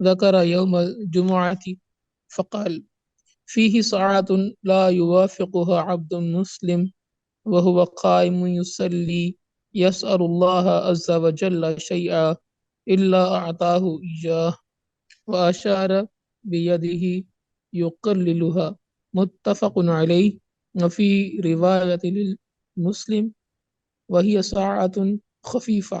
ذكر يوم الجمعة فقال فيه ساعة لا يوافقها عبد مسلم وهو قائم يصلي يسأل الله عز وجل شيئا إلا أعطاه إياه وأشار بيده يقللها متفق عليه وفي رواية للمسلم وهي ساعة خفيفة.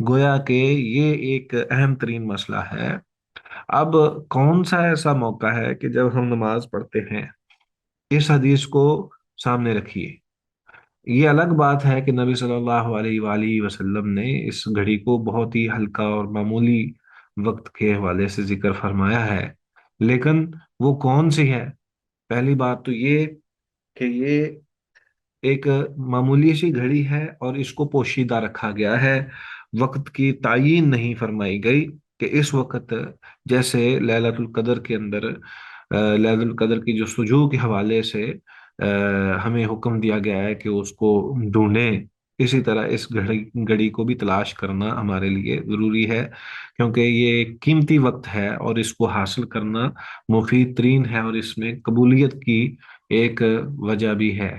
گویا کہ یہ ایک اہم ترین مسئلہ ہے۔ اب کون سا ایسا موقع ہے کہ جب ہم نماز پڑھتے ہیں؟ اس حدیث کو سامنے رکھیے۔ یہ الگ بات ہے کہ نبی صلی اللہ علیہ وآلہ وسلم نے اس گھڑی کو بہت ہی ہلکا اور معمولی وقت کے حوالے سے ذکر فرمایا ہے، لیکن وہ کون سی ہے؟ پہلی بات تو یہ کہ یہ ایک معمولی سی گھڑی ہے اور اس کو پوشیدہ رکھا گیا ہے، وقت کی تعیین نہیں فرمائی گئی کہ اس وقت، جیسے لیلۃ القدر کے اندر لیلۃ القدر کی جو سجوع کے حوالے سے ہمیں حکم دیا گیا ہے کہ اس کو ڈھونڈیں، اسی طرح اس گھڑی کو بھی تلاش کرنا ہمارے لیے ضروری ہے، کیونکہ یہ ایک قیمتی وقت ہے اور اس کو حاصل کرنا مفید ترین ہے، اور اس میں قبولیت کی ایک وجہ بھی ہے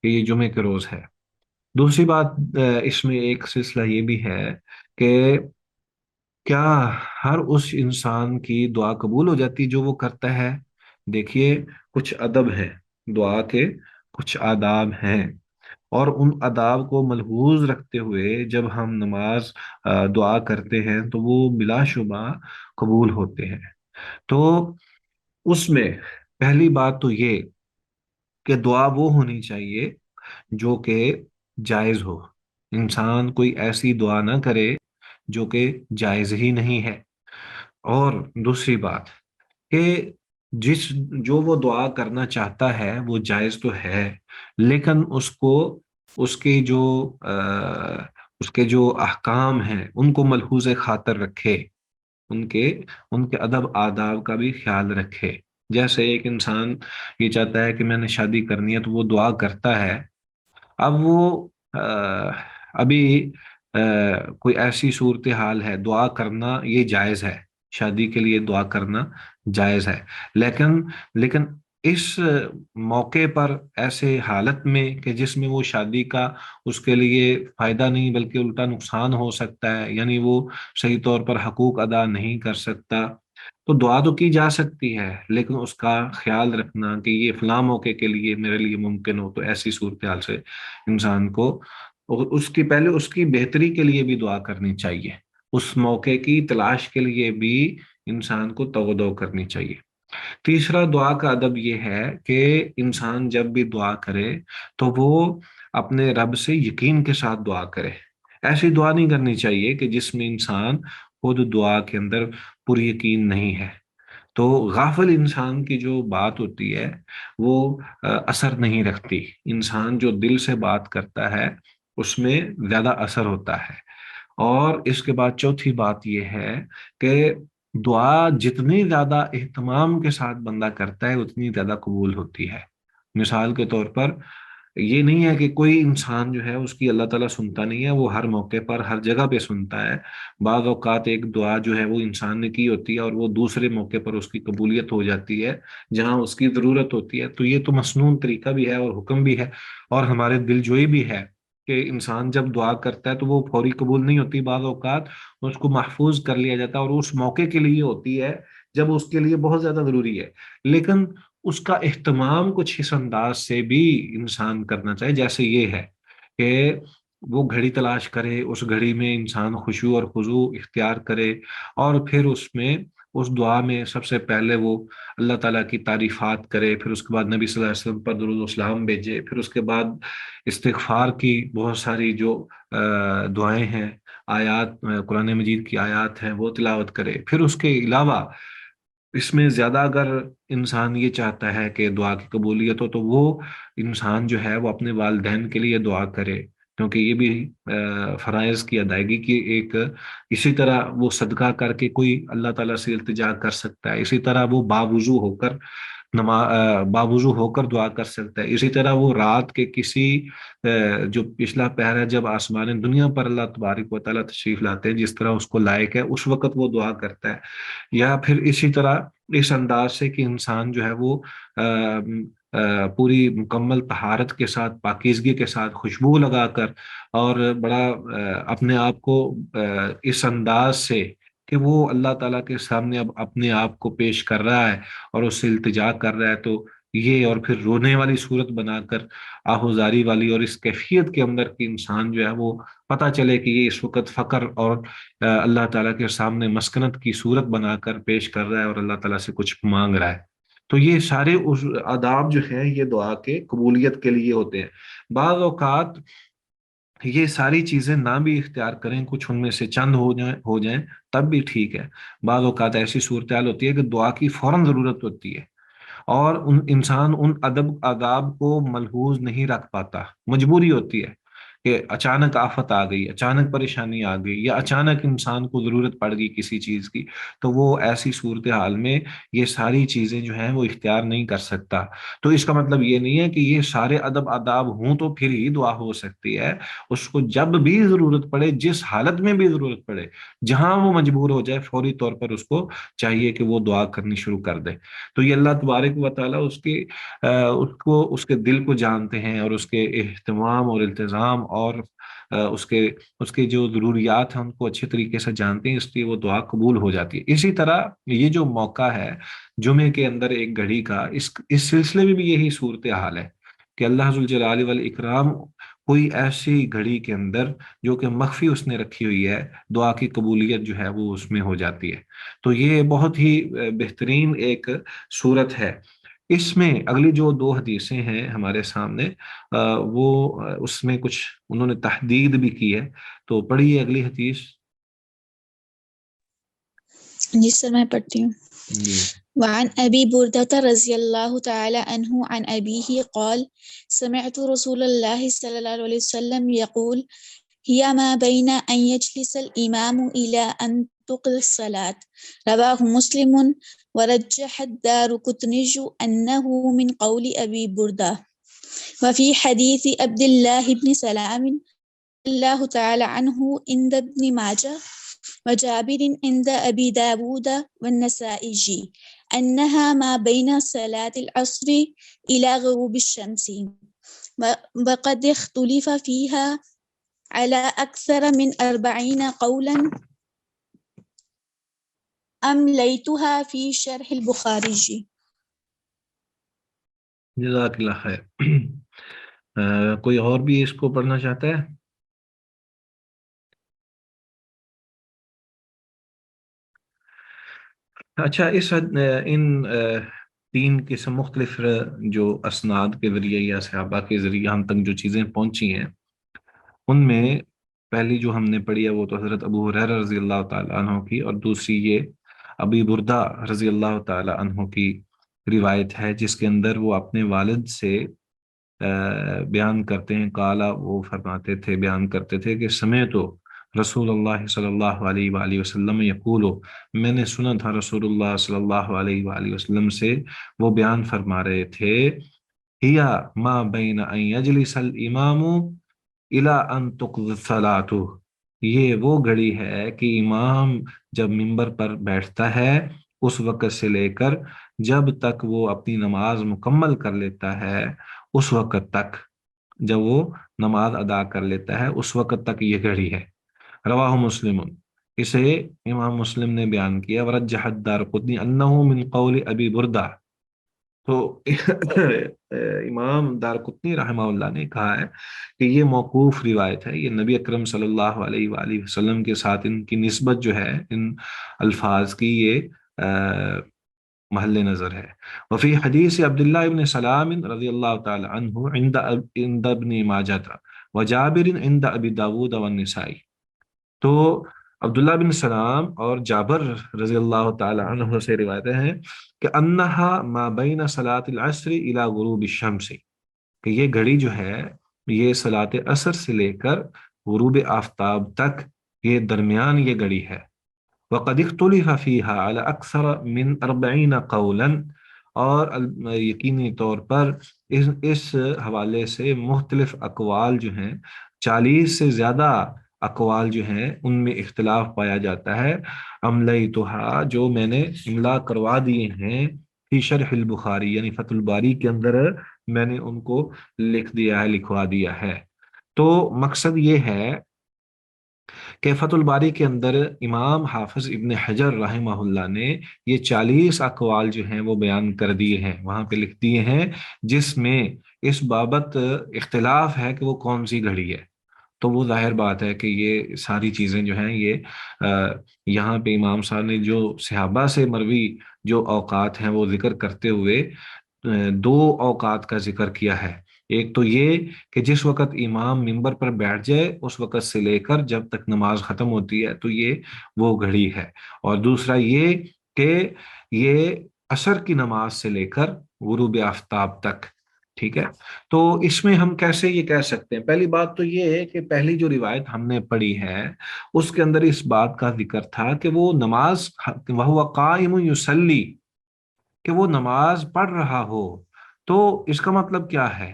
کہ یہ جمعے کے روز ہے۔ دوسری بات، اس میں ایک سلسلہ یہ بھی ہے کہ کیا ہر اس انسان کی دعا قبول ہو جاتی جو وہ کرتا ہے؟ دیکھیے، کچھ ادب ہیں دعا کے، کچھ آداب ہیں، اور ان آداب کو ملحوظ رکھتے ہوئے جب ہم نماز دعا کرتے ہیں تو وہ بلا شبہ قبول ہوتے ہیں۔ تو اس میں پہلی بات تو یہ کہ دعا وہ ہونی چاہیے جو کہ جائز ہو، انسان کوئی ایسی دعا نہ کرے جو کہ جائز ہی نہیں ہے۔ اور دوسری بات کہ جس جو وہ دعا کرنا چاہتا ہے وہ جائز تو ہے، لیکن اس کو اس کے جو اس کے جو احکام ہیں ان کو ملحوظ خاطر رکھے، ان کے ان کے ادب آداب کا بھی خیال رکھے۔ جیسے ایک انسان یہ چاہتا ہے کہ میں نے شادی کرنی ہے تو وہ دعا کرتا ہے، اب وہ ابھی کوئی ایسی صورتحال ہے، دعا کرنا یہ جائز ہے، شادی کے لیے دعا کرنا جائز ہے، لیکن لیکن اس موقع پر، ایسے حالت میں کہ جس میں وہ شادی کا اس کے لیے فائدہ نہیں بلکہ الٹا نقصان ہو سکتا ہے، یعنی وہ صحیح طور پر حقوق ادا نہیں کر سکتا، تو دعا تو کی جا سکتی ہے، لیکن اس کا خیال رکھنا کہ یہ فلاں موقع کے لیے میرے لیے ممکن ہو، تو ایسی صورتحال سے انسان کو اور اس کی پہلے اس کی بہتری کے لیے بھی دعا کرنی چاہیے، اس موقع کی تلاش کے لیے بھی انسان کو توجہ کرنی چاہیے۔ تیسرا دعا کا ادب یہ ہے کہ انسان جب بھی دعا کرے تو وہ اپنے رب سے یقین کے ساتھ دعا کرے، ایسی دعا نہیں کرنی چاہیے کہ جس میں انسان خود دعا کے اندر پر یقین نہیں ہے، تو غافل انسان کی جو بات ہوتی ہے وہ اثر نہیں رکھتی، انسان جو دل سے بات کرتا ہے اس میں زیادہ اثر ہوتا ہے۔ اور اس کے بعد چوتھی بات یہ ہے کہ دعا جتنی زیادہ اہتمام کے ساتھ بندہ کرتا ہے اتنی زیادہ قبول ہوتی ہے۔ مثال کے طور پر یہ نہیں ہے کہ کوئی انسان جو ہے اس کی اللہ تعالیٰ سنتا نہیں ہے، وہ ہر موقع پر ہر جگہ پہ سنتا ہے، بعض اوقات ایک دعا جو ہے وہ انسان نے کی ہوتی ہے اور وہ دوسرے موقع پر اس کی قبولیت ہو جاتی ہے جہاں اس کی ضرورت ہوتی ہے، تو یہ تو مسنون طریقہ بھی ہے اور حکم بھی ہے اور ہمارے دل جوئی بھی ہے کہ انسان جب دعا کرتا ہے تو وہ فوری قبول نہیں ہوتی، بعض اوقات اس کو محفوظ کر لیا جاتا ہے اور اس موقع کے لیے ہوتی ہے جب اس کے لیے بہت زیادہ ضروری ہے، لیکن اس کا اہتمام کچھ اس انداز سے بھی انسان کرنا چاہے، جیسے یہ ہے کہ وہ گھڑی تلاش کرے، اس گھڑی میں انسان خشوع اور خضوع اختیار کرے، اور پھر اس دعا میں سب سے پہلے وہ اللہ تعالیٰ کی تعریفات کرے، پھر اس کے بعد نبی صلی اللہ علیہ وسلم پر درود و سلام بھیجے، پھر اس کے بعد استغفار کی بہت ساری جو دعائیں ہیں، آیات، قرآن مجید کی آیات ہیں وہ تلاوت کرے، پھر اس کے علاوہ اس میں زیادہ اگر انسان یہ چاہتا ہے کہ دعا کی قبولیت ہو تو وہ انسان جو ہے وہ اپنے والدین کے لیے دعا کرے، کیونکہ یہ بھی فرائض کی ادائیگی کی ایک، اسی طرح وہ صدقہ کر کے کوئی اللہ تعالیٰ سے التجا کر سکتا ہے، اسی طرح وہ باوضو ہو کر باوضو ہو کر دعا کر سکتا ہے، اسی طرح وہ رات کے کسی جو پچھلا پہر ہے جب آسمان دنیا پر اللہ تبارک و تعالیٰ تشریف لاتے ہیں جس طرح اس کو لائق ہے اس وقت وہ دعا کرتا ہے، یا پھر اسی طرح اس انداز سے کہ انسان جو ہے وہ پوری مکمل طہارت کے ساتھ، پاکیزگی کے ساتھ، خوشبو لگا کر اور بڑا اپنے آپ کو اس انداز سے کہ وہ اللہ تعالیٰ کے سامنے اب اپنے آپ کو پیش کر رہا ہے اور اس سے التجا کر رہا ہے، تو یہ اور پھر رونے والی صورت بنا کر آہوزاری والی، اور اس کیفیت کے اندر کہ انسان جو ہے وہ پتہ چلے کہ یہ اس وقت فقر اور اللہ تعالیٰ کے سامنے مسکنت کی صورت بنا کر پیش کر رہا ہے اور اللہ تعالیٰ سے کچھ مانگ رہا ہے. تو یہ سارے آداب جو ہیں یہ دعا کے قبولیت کے لیے ہوتے ہیں. بعض اوقات یہ ساری چیزیں نہ بھی اختیار کریں، کچھ ان میں سے چند ہو جائیں تب بھی ٹھیک ہے. بعض اوقات ایسی صورتحال ہوتی ہے کہ دعا کی فوراً ضرورت ہوتی ہے، اور انسان ان ادب آداب کو ملحوظ نہیں رکھ پاتا، مجبوری ہوتی ہے کہ اچانک آفت آ گئی، اچانک پریشانی آ گئی، یا اچانک انسان کو ضرورت پڑ گئی کسی چیز کی، تو وہ ایسی صورتحال میں یہ ساری چیزیں جو ہیں وہ اختیار نہیں کر سکتا. تو اس کا مطلب یہ نہیں ہے کہ یہ سارے ادب آداب ہوں تو پھر ہی دعا ہو سکتی ہے. اس کو جب بھی ضرورت پڑے، جس حالت میں بھی ضرورت پڑے، جہاں وہ مجبور ہو جائے، فوری طور پر اس کو چاہیے کہ وہ دعا کرنی شروع کر دے. تو یہ اللہ تبارک و تعالیٰ اس کے دل کو جانتے ہیں، اور اس کے اہتمام اور التزام اور اس کے جو ضروریات ہیں ان کو اچھے طریقے سے جانتے ہیں، اس لیے وہ دعا قبول ہو جاتی ہے. اسی طرح یہ جو موقع ہے جمعے کے اندر ایک گھڑی کا، اس سلسلے میں بھی یہی صورتحال ہے کہ اللہ ذوالجلال والاکرام کوئی ایسی گھڑی کے اندر جو کہ مخفی اس نے رکھی ہوئی ہے، دعا کی قبولیت جو ہے وہ اس میں ہو جاتی ہے. تو یہ بہت ہی بہترین ایک صورت ہے. اس میں اگلی جو دو حدیثیں ہیں ہمارے سامنے، وہ اس میں کچھ انہوں نے تحدید بھی کی ہے. تو پڑھیے اگلی حدیث. جی سر میں پڑھتی ہوں. جی. وعن أبي بردة رضي الله تعالى عنه عن أبيه قال سمعت رسول الله صلى الله عليه وسلم يقول هي ما بين أن يجلس الإمام إلى أن تقضى الصلاة. رواه مسلم ورجح الدارقطني أنه من قول أبي بردة. وفي حديث عبد الله بن سلام الله تعالى عنه عند ابن ماجه وجابر عند أبي داود والنسائي أنها ما بين صلاة العصر إلى غروب الشمس، وقد اختلف فيها على أكثر من 40 قولا أمليتها في شرح البخاري. جزاک اللہ خیر. کوئی اور بھی اس کو پڑھنا چاہتا ہے؟ اچھا، ان تین قسم مختلف جو اسناد کے ذریعے یا صحابہ کے ذریعے ہم تک جو چیزیں پہنچی ہیں، ان میں پہلی جو ہم نے پڑھی ہے وہ تو حضرت ابو ہریرہ رضی اللہ تعالیٰ عنہ کی، اور دوسری یہ ابی بردہ رضی اللہ تعالیٰ عنہ کی روایت ہے، جس کے اندر وہ اپنے والد سے بیان کرتے ہیں. کالا، وہ فرماتے تھے، بیان کرتے تھے کہ سمعت رسول اللہ صلی اللہ علیہ وآلہ وسلم یقول، میں نے سنا تھا رسول اللہ صلی اللہ علیہ وآلہ وسلم سے وہ بیان فرما رہے تھے، ہیا ما بین ان یجلس الامام الی ان تقضی الصلاۃ، یہ وہ گھڑی ہے کہ امام جب منبر پر بیٹھتا ہے اس وقت سے لے کر جب تک وہ اپنی نماز مکمل کر لیتا ہے، اس وقت تک، جب وہ نماز ادا کر لیتا ہے اس وقت تک یہ گھڑی ہے. رواہ مسلم، اسے امام مسلم نے بیان کیا. ورجح الدارقطنی انہ من قول ابی بردہ، تو امام دارقطنی رحمہ اللہ نے کہا ہے کہ یہ موقوف روایت ہے، یہ نبی اکرم صلی اللہ علیہ وآلہ وسلم کے ساتھ ان کی نسبت جو ہے ان الفاظ کی، یہ محل نظر ہے. وفی حدیث عبداللہ ابن سلام رضی اللہ تعالی عنہ عند ابن ماجہ وجابر عند ابی داود والنسائی. تو عبداللہ بن سلام اور جابر رضی اللہ تعالی عنہ سے روایتیں ہیں کہ انہا ما بین صلاۃ العصر الی غروب الشمس، کہ یہ گھڑی جو ہے یہ صلاۃ عصر سے لے کر غروب آفتاب تک، یہ درمیان یہ گھڑی ہے. وقد اختلف فیہا علی اکثر من 40 قولا، اور یقینی طور پر اس حوالے سے مختلف اقوال جو ہیں، 40 سے زیادہ اقوال جو ہیں ان میں اختلاف پایا جاتا ہے. املیتھا، جو میں نے املا کروا دیے ہیں، فی شرح البخاری، یعنی فتح الباری کے اندر میں نے ان کو لکھ دیا ہے، لکھوا دیا ہے. تو مقصد یہ ہے کہ فتح الباری کے اندر امام حافظ ابن حجر رحمہ اللہ نے یہ 40 اقوال جو ہیں وہ بیان کر دیے ہیں، وہاں پہ لکھ دیے ہیں، جس میں اس بابت اختلاف ہے کہ وہ کون سی گھڑی ہے۔ تو وہ ظاہر بات ہے کہ یہ ساری چیزیں جو ہیں یہ یہاں پہ امام صاحب نے جو صحابہ سے مروی جو اوقات ہیں وہ ذکر کرتے ہوئے دو اوقات کا ذکر کیا ہے۔ ایک تو یہ کہ جس وقت امام ممبر پر بیٹھ جائے اس وقت سے لے کر جب تک نماز ختم ہوتی ہے تو یہ وہ گھڑی ہے، اور دوسرا یہ کہ یہ عصر کی نماز سے لے کر غروب آفتاب تک، ٹھیک ہے۔ تو اس میں ہم کیسے یہ کہہ سکتے ہیں؟ پہلی بات تو یہ ہے کہ پہلی جو روایت ہم نے پڑھی ہے اس کے اندر اس بات کا ذکر تھا کہ وہ نماز وَهُوَ قَائِمٌ يُصَلِّي، کہ وہ نماز پڑھ رہا ہو، تو اس کا مطلب کیا ہے؟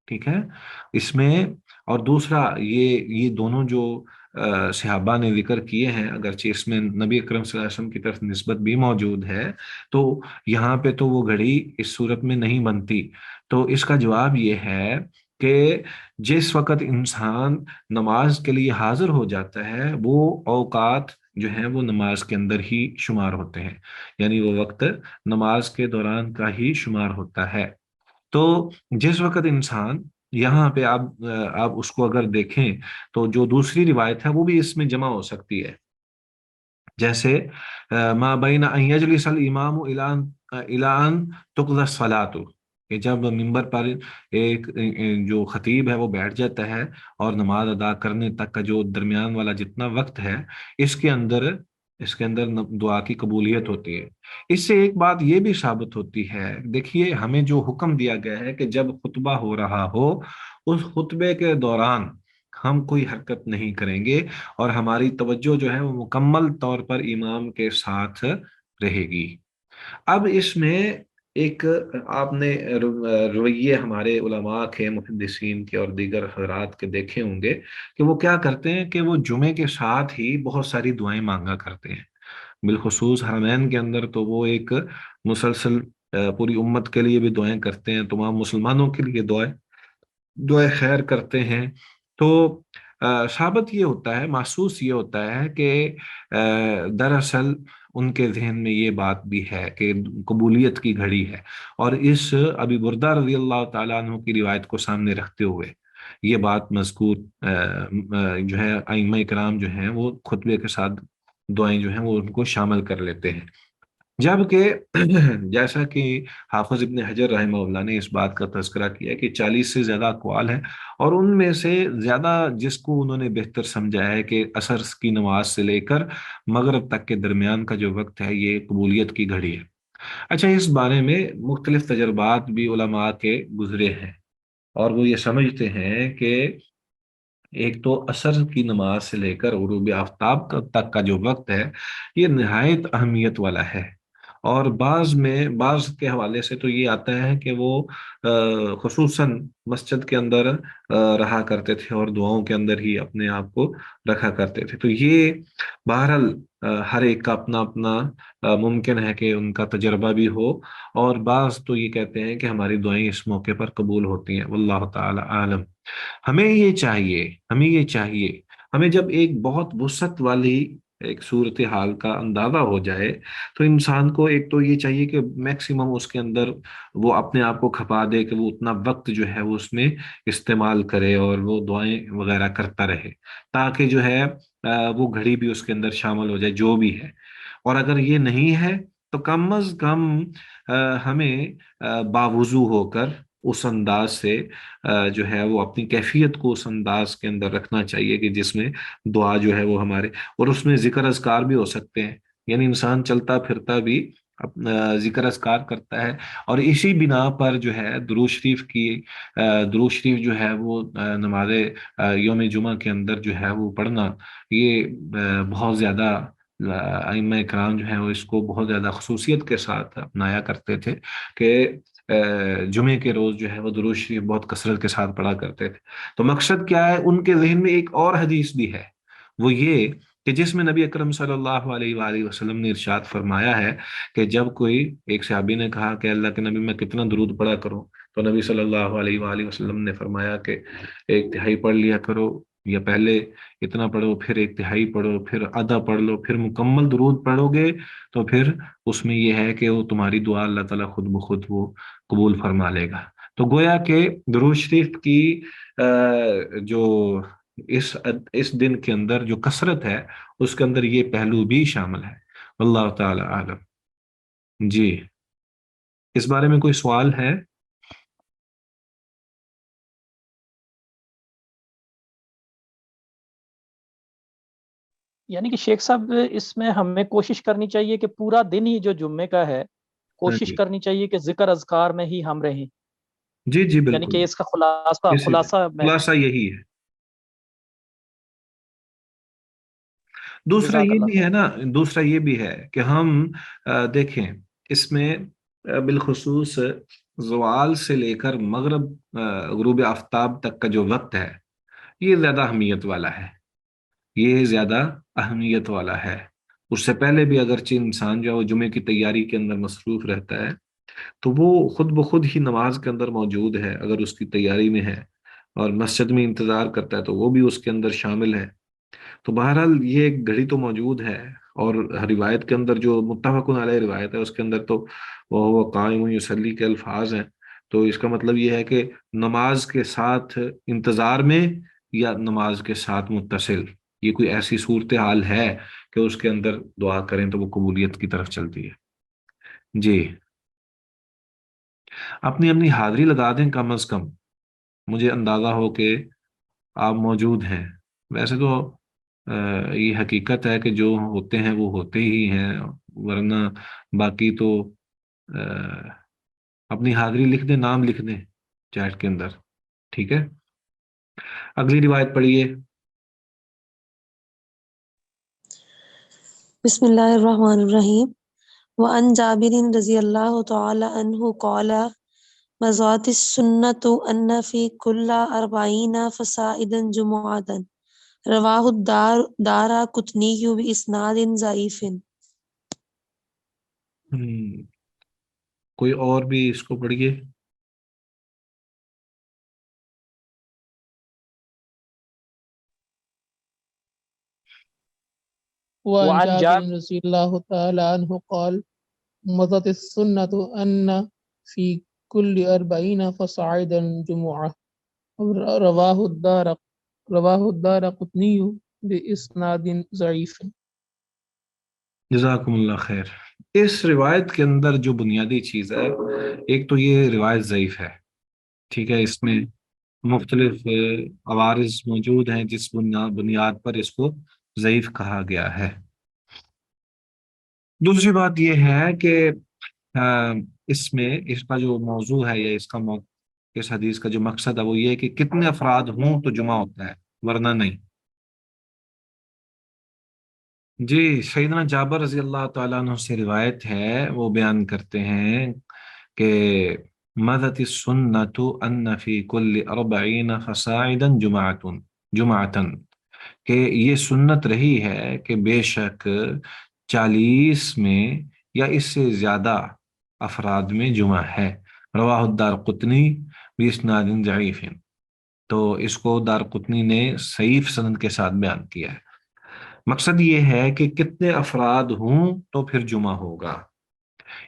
ٹھیک ہے، اس میں اور دوسرا یہ دونوں جو صحابہ نے ذکر کیے ہیں، اگرچہ اس میں نبی اکرم صلی اللہ علیہ وسلم کی طرف نسبت بھی موجود ہے، تو یہاں پہ تو وہ گھڑی اس صورت میں نہیں بنتی۔ تو اس کا جواب یہ ہے کہ جس وقت انسان نماز کے لیے حاضر ہو جاتا ہے وہ اوقات جو ہیں وہ نماز کے اندر ہی شمار ہوتے ہیں، یعنی وہ وقت نماز کے دوران کا ہی شمار ہوتا ہے۔ تو جس وقت انسان یہاں پہ آپ اس کو اگر دیکھیں تو جو دوسری روایت ہے وہ بھی اس میں جمع ہو سکتی ہے، جیسے ما بین ان یجلس الامام الی ان تقضی الصلاۃ، کہ جب ممبر پر ایک جو خطیب ہے وہ بیٹھ جاتا ہے اور نماز ادا کرنے تک کا جو درمیان والا جتنا وقت ہے اس کے اندر دعا کی قبولیت ہوتی ہے۔ اس سے ایک بات یہ بھی ثابت ہوتی ہے، دیکھیے ہمیں جو حکم دیا گیا ہے کہ جب خطبہ ہو رہا ہو اس خطبے کے دوران ہم کوئی حرکت نہیں کریں گے، اور ہماری توجہ جو ہے وہ مکمل طور پر امام کے ساتھ رہے گی۔ اب اس میں ایک آپ نے رویے ہمارے علماء کے، محدثین کے اور دیگر حضرات کے دیکھے ہوں گے کہ وہ کیا کرتے ہیں کہ وہ جمعے کے ساتھ ہی بہت ساری دعائیں مانگا کرتے ہیں، بالخصوص حرمین کے اندر تو وہ ایک مسلسل پوری امت کے لیے بھی دعائیں کرتے ہیں، تمام مسلمانوں کے لیے دعائیں خیر کرتے ہیں۔ تو ثابت یہ ہوتا ہے، محسوس یہ ہوتا ہے کہ دراصل ان کے ذہن میں یہ بات بھی ہے کہ قبولیت کی گھڑی ہے، اور اس ابی بردہ رضی اللہ تعالیٰ عنہ کی روایت کو سامنے رکھتے ہوئے یہ بات مذکور جو ہے ائمہ کرام جو ہیں وہ خطبے کے ساتھ دعائیں جو ہیں وہ ان کو شامل کر لیتے ہیں۔ جبکہ جیسا کہ حافظ ابن حجر رحمہ اللہ نے اس بات کا تذکرہ کیا کہ 40 سے زیادہ اقوال ہیں، اور ان میں سے زیادہ جس کو انہوں نے بہتر سمجھا ہے کہ عصر کی نماز سے لے کر مغرب تک کے درمیان کا جو وقت ہے یہ قبولیت کی گھڑی ہے۔ اچھا، اس بارے میں مختلف تجربات بھی علماء کے گزرے ہیں، اور وہ یہ سمجھتے ہیں کہ ایک تو عصر کی نماز سے لے کر غروب آفتاب تک کا جو وقت ہے یہ نہایت اہمیت والا ہے، اور بعض کے حوالے سے تو یہ آتا ہے کہ وہ خصوصاً مسجد کے اندر رہا کرتے تھے اور دعاؤں کے اندر ہی اپنے آپ کو رکھا کرتے تھے۔ تو یہ بہرحال ہر ایک کا اپنا اپنا ممکن ہے کہ ان کا تجربہ بھی ہو، اور بعض تو یہ کہتے ہیں کہ ہماری دعائیں اس موقع پر قبول ہوتی ہیں، واللہ تعالی عالم۔ ہمیں یہ چاہیے ہمیں جب ایک بہت وسعت والی ایک صورتحال کا اندازہ ہو جائے تو انسان کو ایک تو یہ چاہیے کہ میکسیمم اس کے اندر وہ اپنے آپ کو کھپا دے کہ وہ اتنا وقت جو ہے وہ اس میں استعمال کرے اور وہ دعائیں وغیرہ کرتا رہے، تاکہ جو ہے وہ گھڑی بھی اس کے اندر شامل ہو جائے جو بھی ہے۔ اور اگر یہ نہیں ہے تو کم از کم ہمیں باوضو ہو کر اس انداز سے جو ہے وہ اپنی کیفیت کو اس انداز کے اندر رکھنا چاہیے کہ جس میں دعا جو ہے وہ ہمارے، اور اس میں ذکر اذکار بھی ہو سکتے ہیں، یعنی انسان چلتا پھرتا بھی اپنا ذکر اذکار کرتا ہے، اور اسی بنا پر جو ہے درود شریف جو ہے وہ نماز یوم جمعہ کے اندر جو ہے وہ پڑھنا، یہ بہت زیادہ ائمہ کرام جو ہیں وہ اس کو بہت زیادہ خصوصیت کے ساتھ اپنایا کرتے تھے کہ جمعے کے روز جو ہے وہ درود شریف بہت کثرت کے ساتھ پڑھا کرتے تھے۔ تو مقصد کیا ہے؟ ان کے ذہن میں ایک اور حدیث بھی ہے، وہ یہ کہ جس میں نبی اکرم صلی اللہ علیہ وآلہ وسلم نے ارشاد فرمایا ہے کہ جب کوئی ایک صحابی نے کہا کہ اللہ کے نبی میں کتنا درود پڑھا کروں، تو نبی صلی اللہ علیہ وآلہ وسلم نے فرمایا کہ 1/3 پڑھ لیا کرو، یا پہلے اتنا پڑھو، پھر ایک تہائی پڑھو، پھر آدھا پڑھ لو، پھر مکمل درود پڑھو گے تو پھر اس میں یہ ہے کہ وہ تمہاری دعا اللہ تعالیٰ خود بخود وہ قبول فرما لے گا۔ تو گویا کہ درود شریف کی جو اس اس دن کے اندر جو کثرت ہے اس کے اندر یہ پہلو بھی شامل ہے۔ واللہ تعالی عالم۔ جی، اس بارے میں کوئی سوال ہے؟ یعنی کہ شیخ صاحب اس میں ہمیں کوشش کرنی چاہیے کہ پورا دن ہی جو جمعے کا ہے ہاں کوشش جی، کرنی چاہیے کہ ذکر اذکار میں ہی ہم رہیں، جی جی یعنی بالکل، کہ اس کا خلاصہ اس خلاصہ میں خلاصہ یہی ہے۔ دوسرا جزاک یہ اللہ بھی خیر۔ ہے نا، دوسرا یہ بھی ہے کہ ہم دیکھیں اس میں بالخصوص زوال سے لے کر مغرب غروب آفتاب تک کا جو وقت ہے یہ زیادہ اہمیت والا ہے، یہ زیادہ اہمیت والا ہے۔ اس سے پہلے بھی اگرچہ انسان جو ہے وہ جمعے کی تیاری کے اندر مصروف رہتا ہے تو وہ خود بخود ہی نماز کے اندر موجود ہے، اگر اس کی تیاری میں ہے اور مسجد میں انتظار کرتا ہے تو وہ بھی اس کے اندر شامل ہے۔ تو بہرحال یہ ایک گھڑی تو موجود ہے، اور روایت کے اندر جو متفق علیہ روایت ہے اس کے اندر تو وہ قائم یصلی کے الفاظ ہیں، تو اس کا مطلب یہ ہے کہ نماز کے ساتھ انتظار میں یا نماز کے ساتھ متصل، یہ کوئی ایسی صورتحال ہے کہ اس کے اندر دعا کریں تو وہ قبولیت کی طرف چلتی ہے۔ جی، اپنی اپنی حاضری لگا دیں کم از کم، مجھے اندازہ ہو کہ آپ موجود ہیں۔ ویسے تو یہ حقیقت ہے کہ جو ہوتے ہیں وہ ہوتے ہی ہیں، ورنہ باقی تو اپنی حاضری لکھ دیں، نام لکھ دیں چیٹ کے اندر، ٹھیک ہے؟ اگلی روایت پڑھیے۔ بسم اللہ الرحمن الرحیم۔ وعن جابر رضی اللہ تعالی عنہ قال مضات السنة ان فی کل 40 فصاعدا جمعة رواہ الدارقطنی باسناد ضعیف۔ کوئی اور بھی اس کو پڑھیے۔ وعن وعن جابر جابر رضی اللہ تعالی عنہ قال مضت السنة ان فی کل 40 فصاعدا جمعة رواہ الدارقطنی باسناد ضعیف۔ جزاکم اللہ خیر۔ اس روایت کے اندر جو بنیادی چیز ہے، ایک تو یہ روایت ضعیف ہے، ٹھیک ہے؟ اس میں مختلف عوارض موجود ہیں جس بنیاد پر اس کو ضعیف کہا گیا ہے۔ دوسری بات یہ ہے کہ اس میں اس کا جو موضوع ہے یا اس حدیث کا جو مقصد ہے وہ یہ ہے کہ کتنے افراد ہوں تو جمعہ ہوتا ہے، ورنہ نہیں۔ جی، سیدنا جابر رضی اللہ تعالیٰ عنہ سے روایت ہے، وہ بیان کرتے ہیں کہ مضت السنۃ ان فی کل 40 فصاعدا جمعۃ، کہ یہ سنت رہی ہے کہ بے شک 40 میں یا اس سے زیادہ افراد میں جمعہ ہے۔ رواہ الدارقطنی باسناد ضعیف، تو اس کو دارقطنی نے ضعیف سند کے ساتھ بیان کیا ہے۔ مقصد یہ ہے کہ کتنے افراد ہوں تو پھر جمعہ ہوگا۔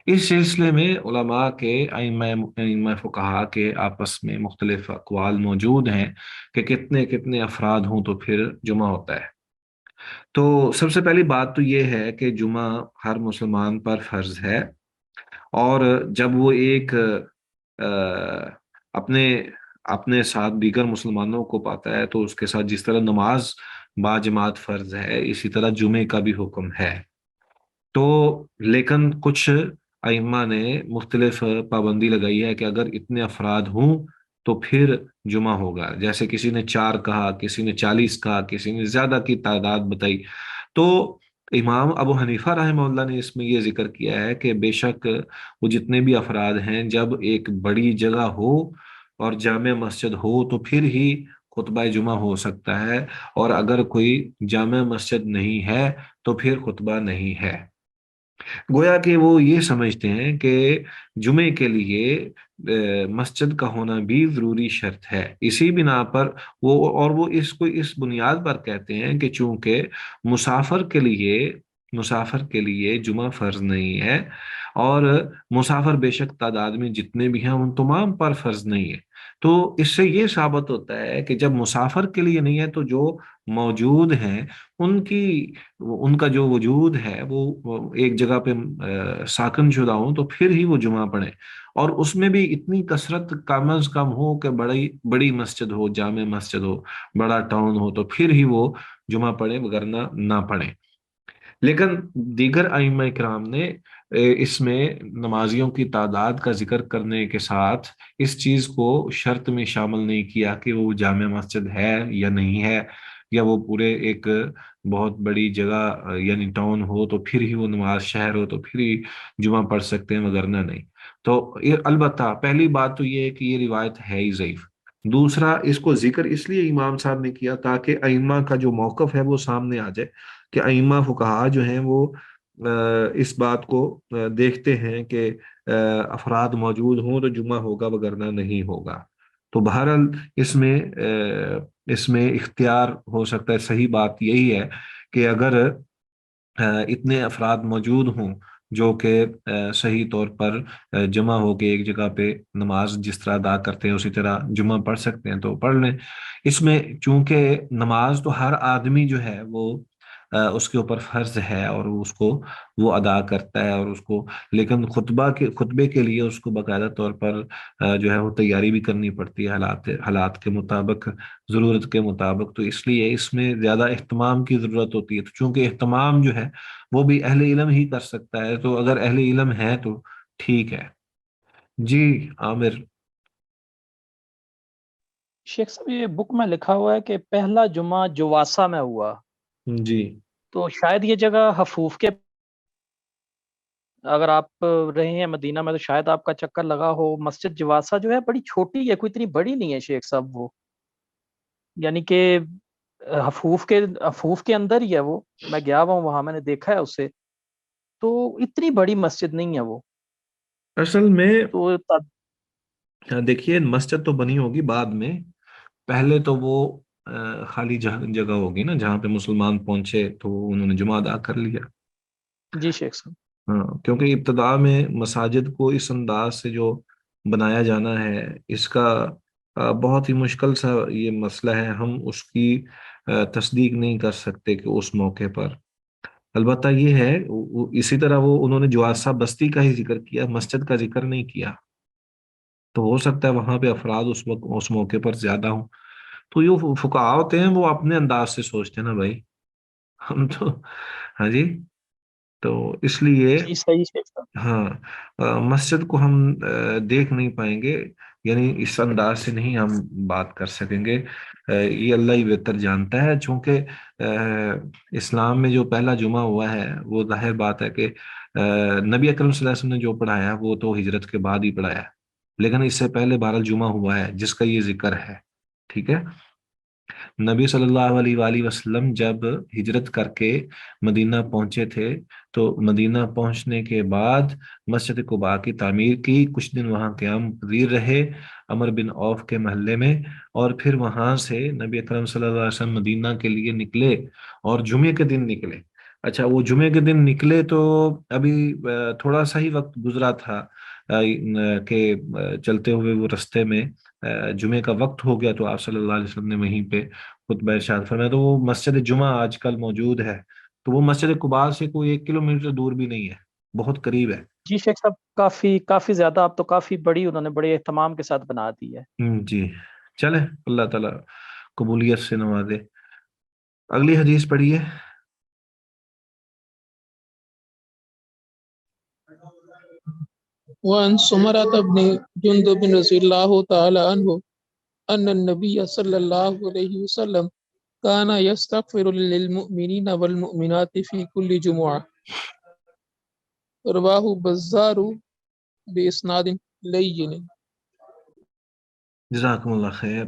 اس سلسلے میں علماء کے ائمہ فقہا کے آپس میں مختلف اقوال موجود ہیں کہ کتنے کتنے افراد ہوں تو پھر جمعہ ہوتا ہے۔ تو سب سے پہلی بات تو یہ ہے کہ جمعہ ہر مسلمان پر فرض ہے، اور جب وہ ایک اپنے اپنے ساتھ دیگر مسلمانوں کو پاتا ہے تو اس کے ساتھ جس طرح نماز با جماعت فرض ہے اسی طرح جمعے کا بھی حکم ہے۔ تو لیکن کچھ ائمہ نے مختلف پابندی لگائی ہے کہ اگر اتنے افراد ہوں تو پھر جمعہ ہوگا، جیسے کسی نے 4 کہا، کسی نے 40 کہا، کسی نے زیادہ کی تعداد بتائی۔ تو امام ابو حنیفہ رحمہ اللہ نے اس میں یہ ذکر کیا ہے کہ بے شک وہ جتنے بھی افراد ہیں جب ایک بڑی جگہ ہو اور جامع مسجد ہو تو پھر ہی خطبہ جمعہ ہو سکتا ہے، اور اگر کوئی جامع مسجد نہیں ہے تو پھر خطبہ نہیں ہے۔ گویا کہ وہ یہ سمجھتے ہیں کہ جمعے کے لیے مسجد کا ہونا بھی ضروری شرط ہے، اسی بنا پر وہ اس کو اس بنیاد پر کہتے ہیں کہ چونکہ مسافر کے لیے جمعہ فرض نہیں ہے، اور مسافر بے شک تعداد میں جتنے بھی ہیں ان تمام پر فرض نہیں ہے، تو اس سے یہ ثابت ہوتا ہے کہ جب مسافر کے لیے نہیں ہے تو جو موجود ہیں ان کا جو وجود ہے وہ ایک جگہ پہ ساکن شدہ ہوں تو پھر ہی وہ جمعہ پڑھیں، اور اس میں بھی اتنی کثرت کم از کم ہو کہ بڑی بڑی مسجد ہو، جامع مسجد ہو، بڑا ٹاؤن ہو، تو پھر ہی وہ جمعہ پڑھیں، وگرنہ نہ پڑھیں۔ لیکن دیگر ائمہ کرام نے اس میں نمازیوں کی تعداد کا ذکر کرنے کے ساتھ اس چیز کو شرط میں شامل نہیں کیا کہ وہ جامع مسجد ہے یا نہیں ہے، یا وہ پورے ایک بہت بڑی جگہ یعنی ٹاؤن ہو تو پھر ہی وہ نماز، شہر ہو تو پھر ہی جمعہ پڑھ سکتے ہیں، وگرنہ نہیں۔ تو البتہ پہلی بات تو یہ ہے کہ یہ روایت ہے ہی ضعیف۔ دوسرا، اس کو ذکر اس لیے امام صاحب نے کیا تاکہ ائمہ کا جو موقف ہے وہ سامنے آ جائے، کہ ائمہ فقہا جو ہیں وہ اس بات کو دیکھتے ہیں کہ افراد موجود ہوں تو جمعہ ہوگا، وگرنہ نہیں ہوگا۔ تو بہرحال اس میں اختیار ہو سکتا ہے، صحیح بات یہی ہے کہ اگر اتنے افراد موجود ہوں جو کہ صحیح طور پر جمع ہو کے ایک جگہ پہ نماز جس طرح ادا کرتے ہیں اسی طرح جمعہ پڑھ سکتے ہیں تو پڑھ لیں۔ اس میں چونکہ نماز تو ہر آدمی جو ہے وہ اس کے اوپر فرض ہے اور وہ ادا کرتا ہے، اور اس کو لیکن خطبے کے لیے اس کو باقاعدہ طور پر جو ہے وہ تیاری بھی کرنی پڑتی ہے، حالات کے مطابق، ضرورت کے مطابق، تو اس لیے اس میں زیادہ اہتمام کی ضرورت ہوتی ہے۔ تو چونکہ اہتمام جو ہے وہ بھی اہل علم ہی کر سکتا ہے، تو اگر اہل علم ہے تو ٹھیک ہے۔ جی عامر۔ شیخ صاحب یہ بک میں لکھا ہوا ہے کہ پہلا جمعہ جواسا میں ہوا، جی تو شاید یہ جگہ حفوف کے، اگر آپ رہے ہیں مدینہ میں تو شاید آپ کا چکر لگا ہو۔ مسجد جواسا جو ہے بڑی چھوٹی ہے، کوئی اتنی بڑی نہیں ہے شیخ صاحب، وہ یعنی کہ حفوف کے اندر ہی ہے وہ، میں گیا ہوا ہوں وہاں، میں نے دیکھا ہے اسے، تو اتنی بڑی مسجد نہیں ہے وہ اصل میں تو دیکھیے مسجد تو بنی ہوگی بعد میں، پہلے تو وہ خالی جگہ ہوگی نا جہاں پہ مسلمان پہنچے تو انہوں نے جمعہ ادا کر لیا۔ جی شیخ صاحب۔ ہاں، کیونکہ ابتداء میں مساجد کو اس انداز سے جو بنایا جانا ہے، اس کا بہت ہی مشکل سا یہ مسئلہ ہے، ہم اس کی تصدیق نہیں کر سکتے کہ اس موقع پر، البتہ یہ ہے اسی طرح انہوں نے جواسہ بستی کا ہی ذکر کیا، مسجد کا ذکر نہیں کیا، تو ہو سکتا ہے وہاں پہ افراد اس موقع پر زیادہ ہوں۔ تو یہ فقہا ہوتے ہیں وہ اپنے انداز سے سوچتے ہیں نا بھائی، ہم تو، ہاں جی، تو اس لیے جی صحیح شیخ صاحب۔ ہاں مسجد کو ہم دیکھ نہیں پائیں گے، یعنی اس انداز سے نہیں ہم بات کر سکیں گے، یہ اللہ ہی بہتر جانتا ہے، چونکہ اسلام میں جو پہلا جمعہ ہوا ہے وہ ظاہر بات ہے کہ نبی اکرم صلی اللہ علیہ وسلم نے جو پڑھایا وہ تو ہجرت کے بعد ہی پڑھایا، لیکن اس سے پہلے بہرحال جمعہ ہوا ہے جس کا یہ ذکر ہے، ٹھیک ہے۔ نبی صلی اللہ علیہ وآلہ وسلم جب ہجرت کر کے مدینہ پہنچے تھے تو مدینہ پہنچنے کے بعد مسجد قباء کی تعمیر کی، کچھ دن وہاں قیام پذیر رہے عمر بن عوف کے محلے میں، اور پھر وہاں سے نبی اکرم صلی اللہ علیہ وسلم مدینہ کے لیے نکلے اور جمعے کے دن نکلے۔ اچھا، وہ جمعے کے دن نکلے تو ابھی تھوڑا سا ہی وقت گزرا تھا کہ چلتے ہوئے وہ رستے میں جمعے کا وقت ہو گیا، تو آپ صلی اللہ علیہ وسلم نے وہیں پہ خطبہ ارشاد فرمایا، تو وہ مسجد جمعہ آج کل موجود ہے، تو وہ مسجد قباء سے کوئی 1 کلومیٹر دور بھی نہیں ہے، بہت قریب ہے۔ جی شیخ صاحب، کافی زیادہ، اب تو کافی بڑی انہوں نے بڑے اہتمام کے ساتھ بنا دی ہے۔ جی چلیں، اللہ تعالیٰ قبولیت سے نوازے۔ اگلی حدیث پڑھیے۔ وعن سمرة بن جندب رضي الله تعالى عنه أن النبي صلى الله عليه وسلم كان يستغفر للمؤمنين والمؤمنات في كل جمعة. رواه بزار بإسناد لين. جزاکم اللہ خیر۔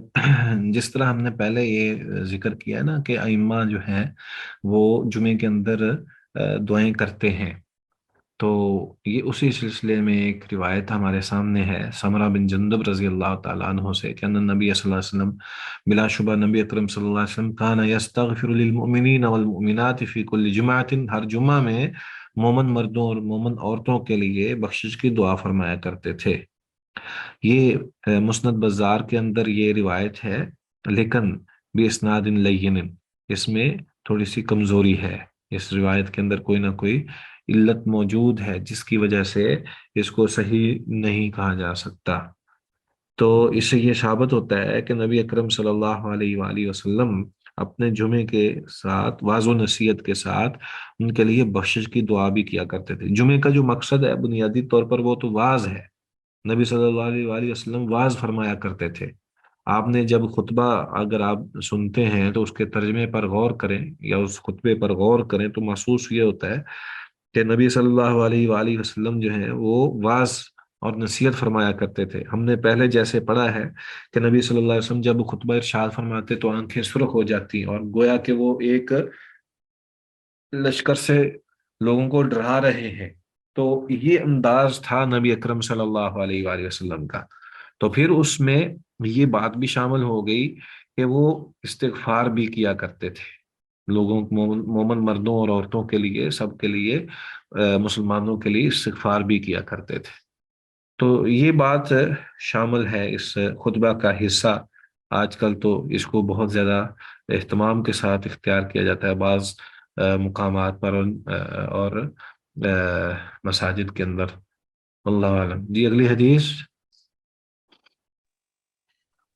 جس طرح ہم نے پہلے یہ ذکر کیا نا کہ ائمہ جو ہیں وہ جمعے کے اندر دعائیں کرتے ہیں، تو یہ اسی سلسلے میں ایک روایت ہمارے سامنے ہے سمرہ بن جندب رضی اللہ تعالیٰ عنہ سے کہ ان نبی صلی اللہ علیہ وسلم، بلا شبہ نبی اکرم صلی اللہ علیہ وسلم کان یستغفر للمؤمنین والمؤمنات فی کل جمعۃ، ہر جمعہ میں مومن مردوں اور مومن عورتوں کے لیے بخشش کی دعا فرمایا کرتے تھے۔ یہ مسند بزار کے اندر یہ روایت ہے، لیکن باسناد لین، اس میں تھوڑی سی کمزوری ہے، اس روایت کے اندر کوئی نہ کوئی علت موجود ہے جس کی وجہ سے اس کو صحیح نہیں کہا جا سکتا۔ تو اس سے یہ ثابت ہوتا ہے کہ نبی اکرم صلی اللہ علیہ وآلہ وسلم اپنے جمعے کے ساتھ واض و نصیحت کے ساتھ ان کے لیے بخشش کی دعا بھی کیا کرتے تھے۔ جمعے کا جو مقصد ہے بنیادی طور پر وہ تو واعظ ہے، نبی صلی اللہ علیہ وآلہ وسلم واعظ فرمایا کرتے تھے۔ آپ نے جب خطبہ اگر آپ سنتے ہیں تو اس کے ترجمے پر غور کریں یا اس خطبے پر غور کریں تو محسوس یہ ہوتا ہے کہ نبی صلی اللہ علیہ وآلہ وسلم جو ہیں وہ واعظ اور نصیحت فرمایا کرتے تھے۔ ہم نے پہلے جیسے پڑھا ہے کہ نبی صلی اللہ علیہ وسلم جب خطبہ ارشاد فرماتے تو آنکھیں سرخ ہو جاتی اور گویا کہ وہ ایک لشکر سے لوگوں کو ڈرا رہے ہیں۔ تو یہ انداز تھا نبی اکرم صلی اللہ علیہ وآلہ وسلم کا۔ تو پھر اس میں یہ بات بھی شامل ہو گئی کہ وہ استغفار بھی کیا کرتے تھے لوگوں، مومن مردوں اور عورتوں کے لیے، سب کے لیے، مسلمانوں کے لیے استغفار بھی کیا کرتے تھے۔ تو یہ بات شامل ہے اس خطبہ کا حصہ۔ آج کل تو اس کو بہت زیادہ اہتمام کے ساتھ اختیار کیا جاتا ہے بعض مقامات پر اور مساجد کے اندر، اللہ عالم۔ جی اگلی حدیث۔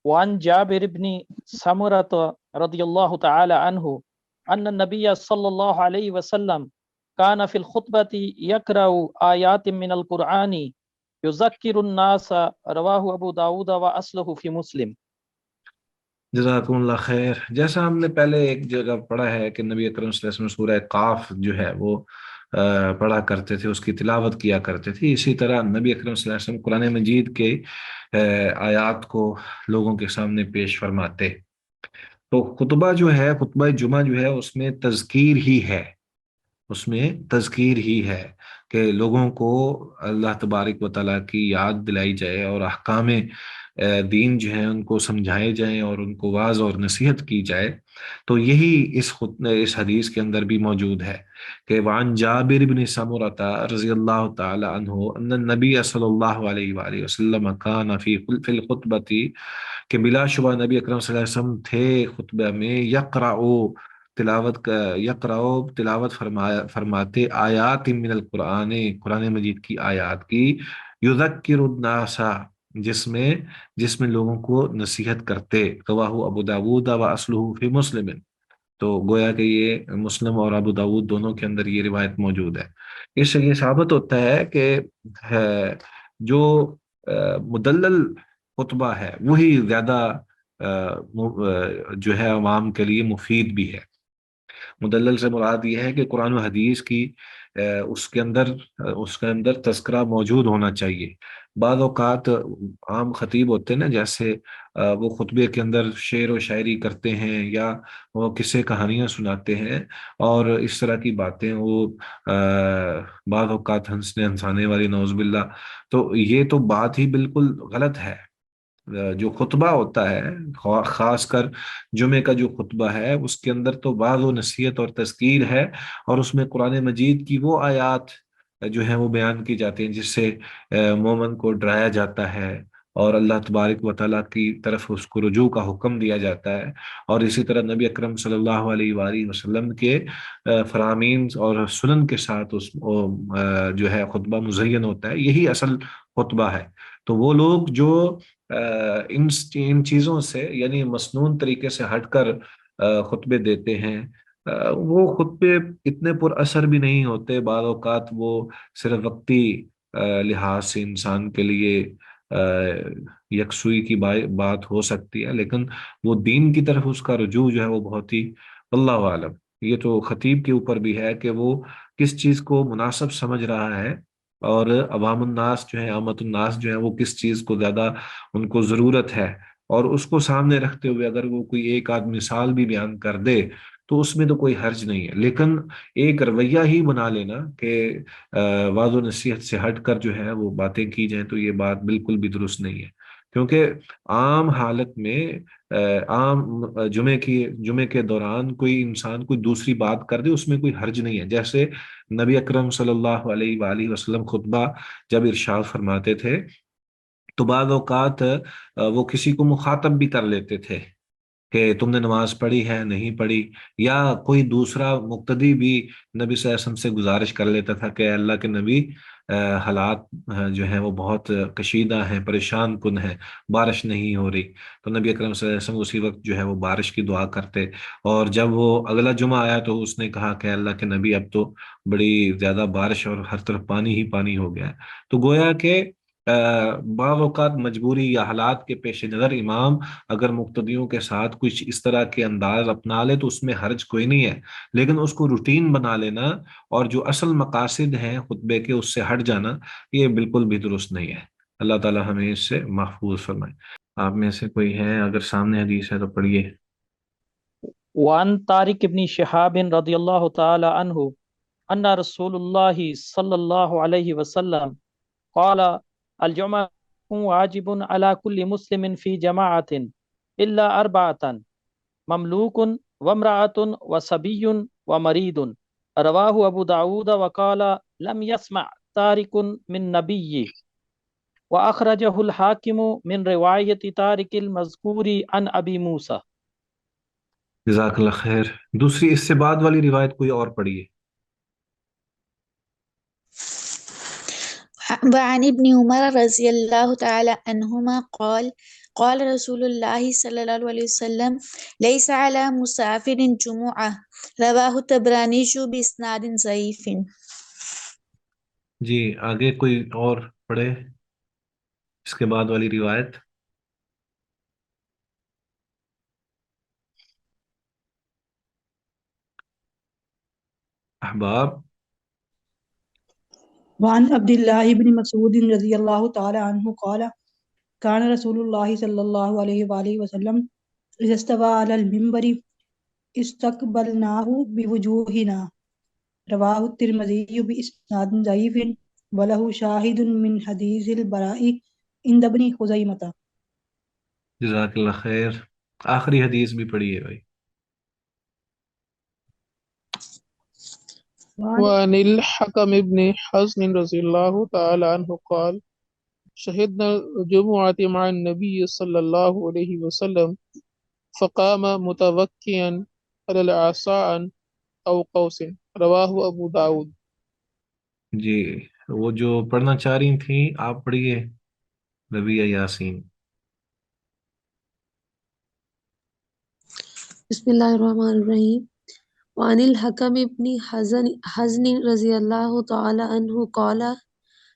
وعن جابر بن سمرة رضی اللہ تعالی عنہ ان النبی صلی اللہ علیہ وسلم كان في الخطبة يقرأ آیات من القرآن يذكر الناس، رواہ ابو داود واصلہ فی مسلم۔ جزاکم اللہ خیر۔ جیسا ہم نے پہلے ایک جگہ پڑھا ہے کہ نبی اکرم صلی اللہ علیہ وسلم سورہ قاف جو ہے وہ پڑھا کرتے تھے، اس کی تلاوت کیا کرتے تھے، اسی طرح نبی اکرم صلی اللہ علیہ وسلم قرآن مجید کے آیات کو لوگوں کے سامنے پیش فرماتے۔ تو خطبہ جو ہے، خطبہ جمعہ جو ہے، اس میں تذکیر ہی ہے، اس میں تذکیر ہی ہے کہ لوگوں کو اللہ تبارک و تعالیٰ کی یاد دلائی جائے اور احکام دین جو ہیں ان کو سمجھائے جائیں اور ان کو واعظ اور نصیحت کی جائے۔ تو یہی اس حدیث کے اندر بھی موجود ہے کہ وعن جابر بن سمرۃ رضی اللہ تعالی عنہ ان النبی صلی اللہ علیہ وآلہ وسلم کان فی الخطبۃ، کہ بلا شبہ نبی اکرم صلی اللہ علیہ وسلم تھے خطبہ میں تلاوت فرماتے آیات من القرآن، قرآن مجید کی آیات کی، یذکر الناس، جس میں لوگوں کو نصیحت کرتے، رواہ ابو داود و اصلہ فی مسلم۔ تو گویا کہ یہ مسلم اور ابو داود دونوں کے اندر یہ روایت موجود ہے۔ اس سے یہ ثابت ہوتا ہے کہ جو مدلل خطبہ ہے وہی زیادہ جو ہے عوام کے لیے مفید بھی ہے۔ مدلل سے مراد یہ ہے کہ قرآن و حدیث کی اس کے اندر تذکرہ موجود ہونا چاہیے۔ بعض اوقات عام خطیب ہوتے ہیں نا، جیسے وہ خطبے کے اندر شعر و شاعری کرتے ہیں یا وہ قصے کہانیاں سناتے ہیں اور اس طرح کی باتیں، وہ بعض اوقات ہنسانے والی، نعوذ باللہ۔ تو یہ تو بات ہی بالکل غلط ہے۔ جو خطبہ ہوتا ہے، خاص کر جمعے کا جو خطبہ ہے، اس کے اندر تو واعظ و نصیحت اور تذکیر ہے، اور اس میں قرآن مجید کی وہ آیات جو ہیں وہ بیان کی جاتی ہیں جس سے مومن کو ڈرایا جاتا ہے اور اللہ تبارک و تعالیٰ کی طرف اس کو رجوع کا حکم دیا جاتا ہے۔ اور اسی طرح نبی اکرم صلی اللہ علیہ وآلہ وسلم کے فرامین اور سنن کے ساتھ اس جو ہے خطبہ مزین ہوتا ہے۔ یہی اصل خطبہ ہے۔ تو وہ لوگ جو ان چیزوں سے، یعنی مسنون طریقے سے ہٹ کر خطبے دیتے ہیں، وہ خطبے اتنے پر اثر بھی نہیں ہوتے۔ بعض اوقات وہ صرف وقتی لحاظ سے انسان کے لیے یکسوئی کی بات ہو سکتی ہے، لیکن وہ دین کی طرف اس کا رجوع جو ہے وہ بہت ہی، اللہ عالم۔ یہ تو خطیب کے اوپر بھی ہے کہ وہ کس چیز کو مناسب سمجھ رہا ہے، اور عوام الناس جو ہیں، عامت الناس جو ہیں، وہ کس چیز کو زیادہ ان کو ضرورت ہے، اور اس کو سامنے رکھتے ہوئے اگر وہ کوئی ایک آدھ مثال بھی بیان کر دے تو اس میں تو کوئی حرج نہیں ہے، لیکن ایک رویہ ہی بنا لینا کہ وعظ و نصیحت سے ہٹ کر جو ہے وہ باتیں کی جائیں، تو یہ بات بالکل بھی درست نہیں ہے، کیونکہ عام حالت میں عام جمعے کے دوران کوئی انسان کوئی دوسری بات کر دے، اس میں کوئی حرج نہیں ہے۔ جیسے نبی اکرم صلی اللہ علیہ وآلہ وسلم خطبہ جب ارشاد فرماتے تھے تو بعض اوقات وہ کسی کو مخاطب بھی کر لیتے تھے کہ تم نے نماز پڑھی ہے نہیں پڑھی، یا کوئی دوسرا مقتدی بھی نبی صلی اللہ علیہ وسلم سے گزارش کر لیتا تھا کہ اللہ کے نبی حالات جو ہیں وہ بہت کشیدہ ہیں، پریشان کن ہیں، بارش نہیں ہو رہی، تو نبی اکرم صلی اللہ علیہ وسلم اسی وقت جو ہے وہ بارش کی دعا کرتے۔ اور جب وہ اگلا جمعہ آیا تو اس نے کہا کہ اللہ کے نبی اب تو بڑی زیادہ بارش اور ہر طرف پانی ہی پانی ہو گیا ہے۔ تو گویا کہ بعض اوقات مجبوری یا حالات کے پیش نظر امام اگر مقتدیوں کے ساتھ کچھ اس طرح کے انداز اپنا لے تو اس میں حرج کوئی نہیں ہے، لیکن اس کو روٹین بنا لینا اور جو اصل مقاصد ہیں خطبے کے اس سے ہٹ جانا، یہ بالکل بھی درست نہیں ہے۔ اللہ تعالی ہمیں اس سے محفوظ فرمائے۔ آپ میں سے کوئی ہے اگر سامنے حدیث ہے تو پڑھیے۔ وعن طارق ابن شہاب رضی اللہ تعالی عنہ ان رسول اللہ صلی اللہ علیہ وسلم قال الجمعہ واجب على كل مسلم في جماعة إلا أربعة مملوك وامرأة وصبي ومريض، رواه أبو داود وقال لم يسمع طارق من نبي، وأخرجه الحاكم من رواية طارق المذكور عن أبي موسى۔ جزاک اللہ خیر۔ دوسری اس سے بعد والی روایت کوئی اور پڑھیے۔ وعن ابن عمر رضی اللہ تعالی عنہما قال قال رسول اللہ صلی اللہ علیہ وسلم لیس علی مسافر جمعہ، رواہ الطبرانی باسناد ضعیف۔ جی آگے کوئی اور پڑھے اس کے بعد والی روایت۔ احباب۔ وعن عبد الله بن مسعود رضي الله تعالى عنه قال كان رسول الله صلى الله عليه وآله وسلم إذا استوى على المنبر استقبلناه بوجوهنا، رواه الترمذي بإسناد ضعيف وله شاهد من حديث البراء عند ابن خزيمة۔ جزاک اللہ خیر۔ آخری حدیث بھی پڑھیے بھائی۔ وعن الحكم بن حزن رضي الله تعالى عنه قال شهدنا الجمعة مع النبي صلى الله عليه وسلم فقام متوكئا على العصا أو قوس، رواه أبو داود۔ جی وہ جو پڑھنا چاہ رہی تھیں آپ پڑھیے، ربیہ یاسین۔ بسم اللہ الرحمن الرحیم۔ وعن الحکم ابن حزن رضی اللہ تعالی عنہ قال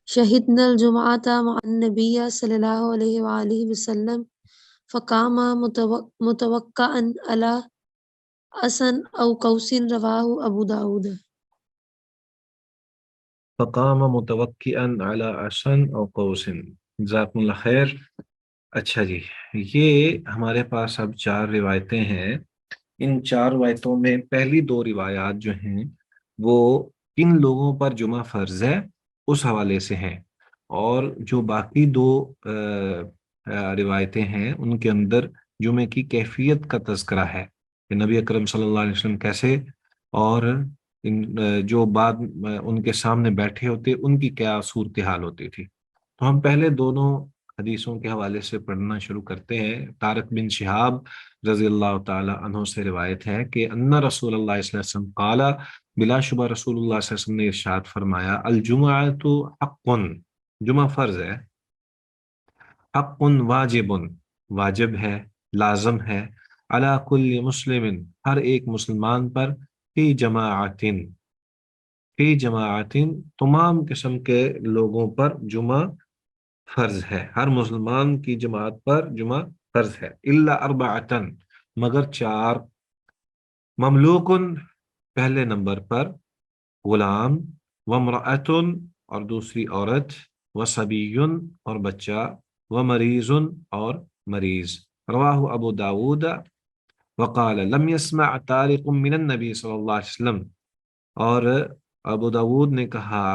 شہدنا الجمعۃ مع النبی صلی اللہ علیہ وآلہ وسلم فقام متوکئا علی عصا او قوس، رواہ ابو داود۔ فقام متوکئا علی عصا او قوس۔ جزاکم اللہ خیر۔ اچھا جی، یہ ہمارے پاس اب 4 روایتیں ہیں۔ ان 4 روایتوں میں پہلی 2 روایات جو ہیں وہ کن لوگوں پر جمعہ فرض ہے اس حوالے سے ہیں، اور جو باقی 2 روایتیں ہیں ان کے اندر جمعے کی کیفیت کا تذکرہ ہے کہ نبی اکرم صلی اللہ علیہ وسلم کیسے، اور جو بعد ان کے سامنے بیٹھے ہوتے ان کی کیا صورتحال ہوتی تھی۔ تو ہم پہلے دونوں حدیثوں کے حوالے سے پڑھنا شروع کرتے ہیں۔ طارق بن شہاب رضی اللہ تعالی عنہ سے روایت ہے کہ ان رسول اللہ صلی اللہ علیہ وسلم قال، بلا شبہ رسول اللہ صلی اللہ علیہ وسلم نے ارشاد فرمایا، الجمعۃ حق، جمعہ فرض ہے، حق واجب، واجب ہے، لازم ہے، علی کل مسلم، ہر ایک مسلمان پر، فی جماعت، فی جماعت، تمام قسم کے لوگوں پر جمعہ فرض ہے، ہر مسلمان کی جماعت پر جمعہ فرض ہے، الا اربعۃ، مگر 4، مملوکن پہلے نمبر پر، غلام، وامرأۃ اور دوسری عورت، وصبی اور بچہ، ومریض اور مریض، رواہ ابو داود، وقال لم يسمع طارق من النبی صلی اللہ علیہ وسلم، اور ابو داود نے کہا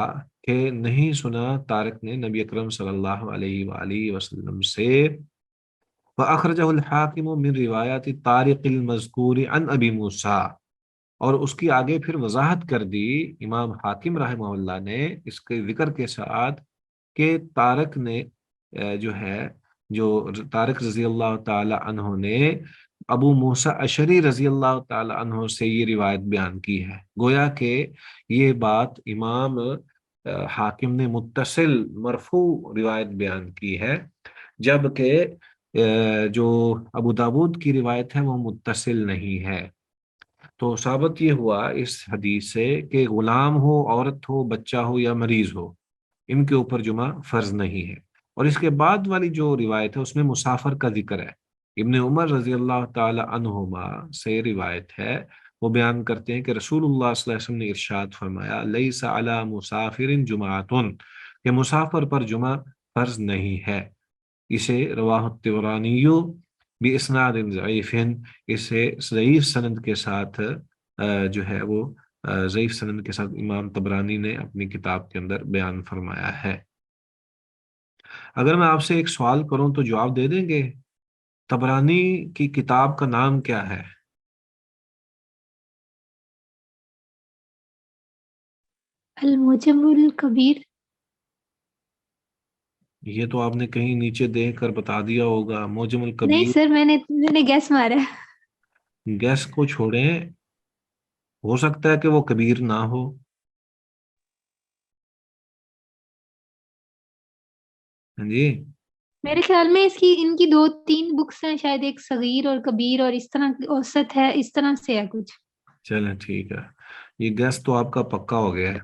کہ نہیں سنا طارق نے نبی اکرم صلی اللہ علیہ وآلہ وسلم سے۔ وأخرجه الحاکم من روایات طارق المذکور عن ابی موسیٰ، اور اس کی آگے پھر وضاحت کر دی امام حاکم رحمہ اللہ نے اس کے ذکر کے ساتھ کہ طارق نے جو طارق رضی اللہ تعالی عنہ نے ابو موسیٰ اشعری رضی اللہ تعالی عنہ سے یہ روایت بیان کی ہے۔ گویا کہ یہ بات امام حاکم نے متصل مرفوع روایت بیان کی ہے، جبکہ جو ابو داود کی روایت ہے وہ متصل نہیں ہے۔ تو ثابت یہ ہوا اس حدیث سے کہ غلام ہو، عورت ہو، بچہ ہو یا مریض ہو، ان کے اوپر جمعہ فرض نہیں ہے۔ اور اس کے بعد والی جو روایت ہے اس میں مسافر کا ذکر ہے۔ ابن عمر رضی اللہ تعالی عنہما سے روایت ہے، وہ بیان کرتے ہیں کہ رسول اللہ صلی اللہ علیہ وسلم نے ارشاد فرمایا لیس علی مسافر جمعۃ، کہ مسافر پر جمعہ فرض نہیں ہے۔ اسے رواہ الطبرانی باسناد ضعیف، اسے ضعیف سند کے ساتھ وہ ضعیف سند کے ساتھ امام طبرانی نے اپنی کتاب کے اندر بیان فرمایا ہے۔ اگر میں آپ سے ایک سوال کروں تو جواب دے دیں گے؟ طبرانی کی کتاب کا نام کیا ہے؟ المعجم الکبیر۔ یہ تو آپ نے کہیں نیچے دیکھ کر بتا دیا ہوگا، معجم نہیں الکبیر۔ سر، میں نے گیس مارا ہے۔ گیس کو چھوڑیں، ہو سکتا ہے کہ وہ کبیر نہ ہو۔ ہاں جی، میرے خیال میں ان کی 2-3 بکس ہیں شاید، ایک صغیر اور کبیر، اور اس طرح اوسط ہے، اس طرح سے ہے کچھ۔ چلیں ٹھیک ہے، یہ گیس تو آپ کا پکا ہو گیا ہے،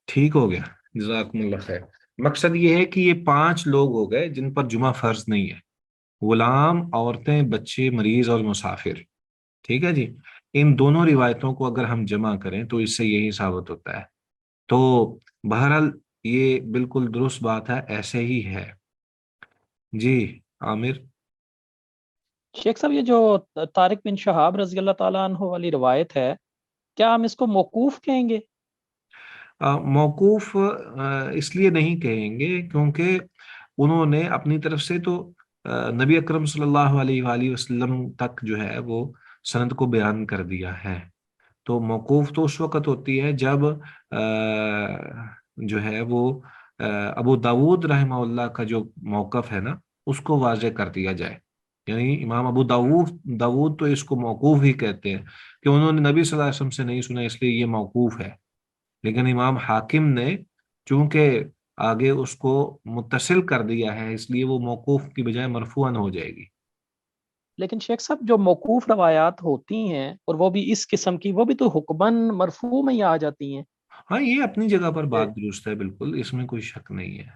ٹھیک ہو گیا، جزاکم اللہ خیر۔ مقصد یہ ہے کہ یہ 5 لوگ ہو گئے جن پر جمعہ فرض نہیں ہے: غلام، عورتیں، بچے، مریض اور مسافر۔ ٹھیک ہے جی، ان دونوں روایتوں کو اگر ہم جمع کریں تو اس سے یہی ثابت ہوتا ہے۔ تو بہرحال یہ بالکل درست بات ہے، ایسے ہی ہے۔ جی عامر۔ شیخ صاحب، یہ جو طارق بن شہاب رضی اللہ تعالیٰ عنہ والی روایت ہے، کیا ہم اس کو موقوف کہیں گے؟ موقوف اس لیے نہیں کہیں گے کیونکہ انہوں نے اپنی طرف سے تو نبی اکرم صلی اللہ علیہ وآلہ وسلم تک وہ سند کو بیان کر دیا ہے۔ تو موقوف تو اس وقت ہوتی ہے جب وہ ابو داود رحمہ اللہ کا جو موقف ہے نا، اس کو واضح کر دیا جائے۔ یعنی امام ابو داود تو اس کو موقوف ہی کہتے ہیں کہ انہوں نے نبی صلی اللہ علیہ وسلم سے نہیں سنا، اس لیے یہ موقوف ہے۔ لیکن امام حاکم نے چونکہ آگے اس کو متصل کر دیا ہے، اس لیے وہ موقوف کی بجائے مرفوعاً ہو جائے گی۔ لیکن شیخ صاحب، جو موقوف روایات ہوتی ہیں اور وہ بھی اس قسم کی، وہ بھی تو حکماً مرفوع میں ہی آ جاتی ہیں۔ ہاں، یہ اپنی جگہ پر بات درست ہے، بالکل اس میں کوئی شک نہیں ہے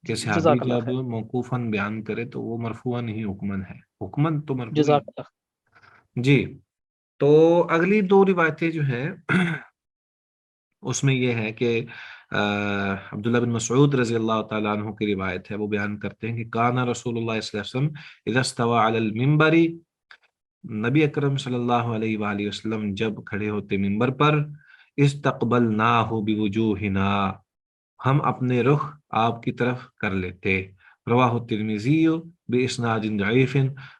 کہ صحابی جزاک اللہ جب خیر۔ موقوفاً بیان کرے تو وہ مرفوعاً ہی حکماً ہے، حکماً تو مرفوع ہی۔ جزاک اللہ۔ جی، تو اگلی 2 روایتیں جو ہیں اس میں یہ ہے کہ عبداللہ بن مسعود رضی اللہ تعالیٰ عنہ کی روایت ہے، وہ بیان کرتے ہیں کہ کان رسول اللہ صلی اللہ علیہ وسلم اذا استوى علی المنبر، نبی اکرم صلی اللہ علیہ وآلہ وسلم جب کھڑے ہوتے منبر پر، استقبلناہ بوجوہنا، ہم اپنے رخ آپ کی طرف کر لیتے۔ رواہ الترمذی باسناد ضعیف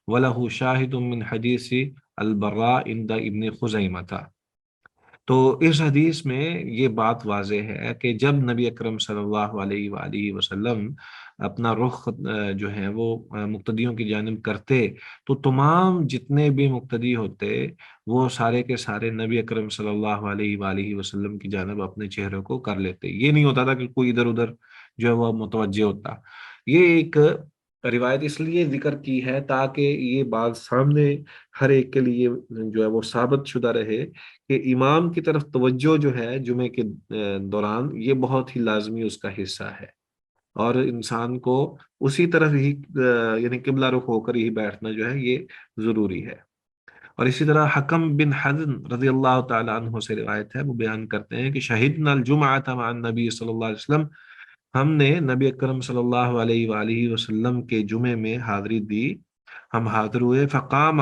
ولہ شاہد من حدیث البراء عند ابن خزیمہ۔ تو اس حدیث میں یہ بات واضح ہے کہ جب نبی اکرم صلی اللہ علیہ وآلہ وسلم اپنا رخ وہ مقتدیوں کی جانب کرتے تو تمام جتنے بھی مقتدی ہوتے وہ سارے کے سارے نبی اکرم صلی اللہ علیہ وآلہ وسلم کی جانب اپنے چہرے کو کر لیتے۔ یہ نہیں ہوتا تھا کہ کوئی ادھر ادھر وہ متوجہ ہوتا۔ یہ ایک روایت اس لیے ذکر کی ہے تاکہ یہ بات سامنے ہر ایک کے لیے وہ ثابت شدہ رہے کہ امام کی طرف توجہ جو ہے جمعے کے دوران یہ بہت ہی لازمی اس کا حصہ ہے، اور انسان کو اسی طرف ہی یعنی قبلہ رخ ہو کر ہی بیٹھنا یہ ضروری ہے۔ اور اسی طرح حکم بن حزن رضی اللہ تعالی عنہ سے روایت ہے، وہ بیان کرتے ہیں کہ شہدنا الجمعۃ مع النبی صلی اللہ علیہ وسلم، ہم نے نبی اکرم صلی اللہ علیہ وآلہ وسلم کے جمعے میں حاضری دی، ہم حاضر ہوئے، فقام،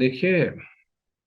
دیکھیے،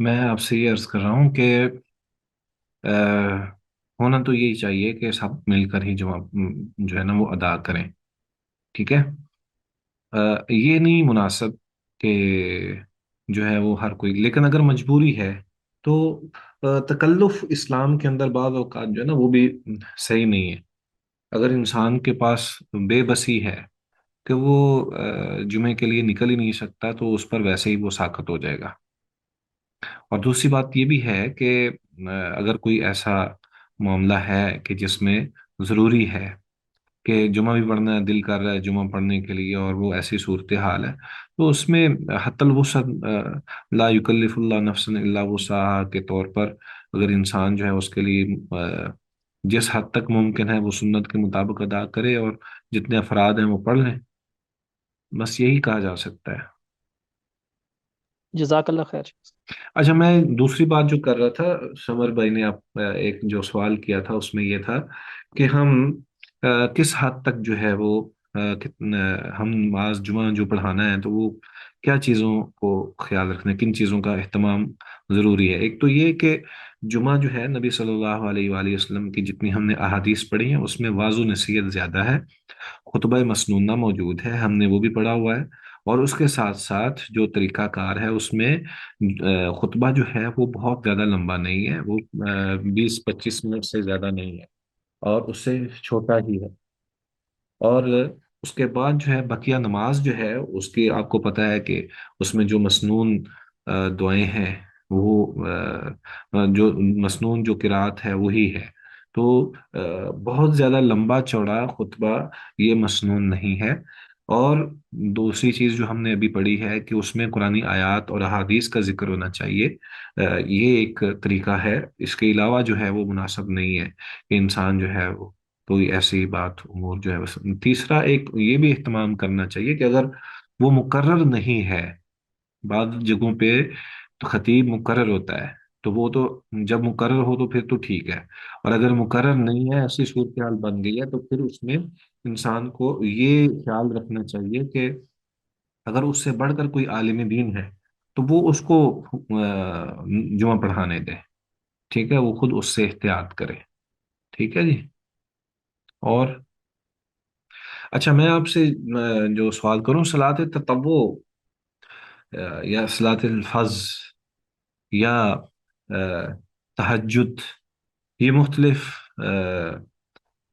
میں آپ سے یہ عرض کر رہا ہوں کہ ہونا تو یہی چاہیے کہ سب مل کر ہی جو ہے نا وہ ادا کریں، ٹھیک ہے۔ یہ نہیں مناسب کہ جو ہے وہ ہر کوئی، لیکن اگر مجبوری ہے تو تکلف اسلام کے اندر بعض اوقات جو ہے نا وہ بھی صحیح نہیں ہے۔ اگر انسان کے پاس بے بسی ہے کہ وہ جمعے کے لیے نکل ہی نہیں سکتا، تو اس پر ویسے ہی وہ ساخط ہو جائے گا۔ اور دوسری بات یہ بھی ہے کہ اگر کوئی ایسا معاملہ ہے کہ جس میں ضروری ہے کہ جمعہ بھی پڑھنا دل کر رہا ہے جمعہ پڑھنے کے لیے، اور وہ ایسی صورتحال ہے، تو اس میں حتی الوسع لا یکلف اللہ نفسا الا وسعها کے طور پر اگر انسان جو ہے اس کے لیے جس حد تک ممکن ہے وہ سنت کے مطابق ادا کرے، اور جتنے افراد ہیں وہ پڑھ لیں، بس یہی کہا جا سکتا ہے۔ جزاک اللہ خیر۔ اچھا، میں دوسری بات جو کر رہا تھا، سمر بھائی نے آپ ایک جو سوال کیا تھا اس میں یہ تھا کہ ہم کس حد تک جو ہے وہ ہم نماز جمعہ جو پڑھانا ہے تو وہ کیا چیزوں کو خیال رکھنا ہے، کن چیزوں کا اہتمام ضروری ہے۔ ایک تو یہ کہ جمعہ جو ہے نبی صلی اللہ علیہ وآلہ وسلم کی جتنی ہم نے احادیث پڑھی ہیں اس میں واضح نصیحت زیادہ ہے، خطبہ مسنونہ موجود ہے، ہم نے وہ بھی پڑھا ہوا ہے، اور اس کے ساتھ ساتھ جو طریقہ کار ہے اس میں خطبہ جو ہے وہ بہت زیادہ لمبا نہیں ہے، وہ 20-25 منٹ سے زیادہ نہیں ہے، اور اس سے چھوٹا ہی ہے۔ اور اس کے بعد جو ہے بقیہ نماز جو ہے اس کی آپ کو پتہ ہے کہ اس میں جو مسنون دعائیں ہیں، وہ جو مسنون جو قرات ہے وہی ہے، تو بہت زیادہ لمبا چوڑا خطبہ یہ مسنون نہیں ہے۔ اور دوسری چیز جو ہم نے ابھی پڑھی ہے کہ اس میں قرآنی آیات اور احادیث کا ذکر ہونا چاہیے، یہ ایک طریقہ ہے، اس کے علاوہ جو ہے وہ مناسب نہیں ہے کہ انسان جو ہے وہ کوئی ایسی بات امور جو ہے تیسرا ایک یہ بھی اہتمام کرنا چاہیے کہ اگر وہ مقرر نہیں ہے، بعض جگہوں پہ تو خطیب مقرر ہوتا ہے، تو وہ تو جب مقرر ہو تو پھر تو ٹھیک ہے، اور اگر مقرر نہیں ہے، ایسی صورتحال بن گئی ہے، تو پھر اس میں انسان کو یہ خیال رکھنا چاہیے کہ اگر اس سے بڑھ کر کوئی عالم دین ہے تو وہ اس کو جمعہ پڑھانے دے، ٹھیک ہے، وہ خود اس سے احتیاط کرے، ٹھیک ہے جی۔ اور اچھا، میں آپ سے جو سوال کروں، صلاۃ تطوع یا صلاۃ الفض یا تہجد، یہ مختلف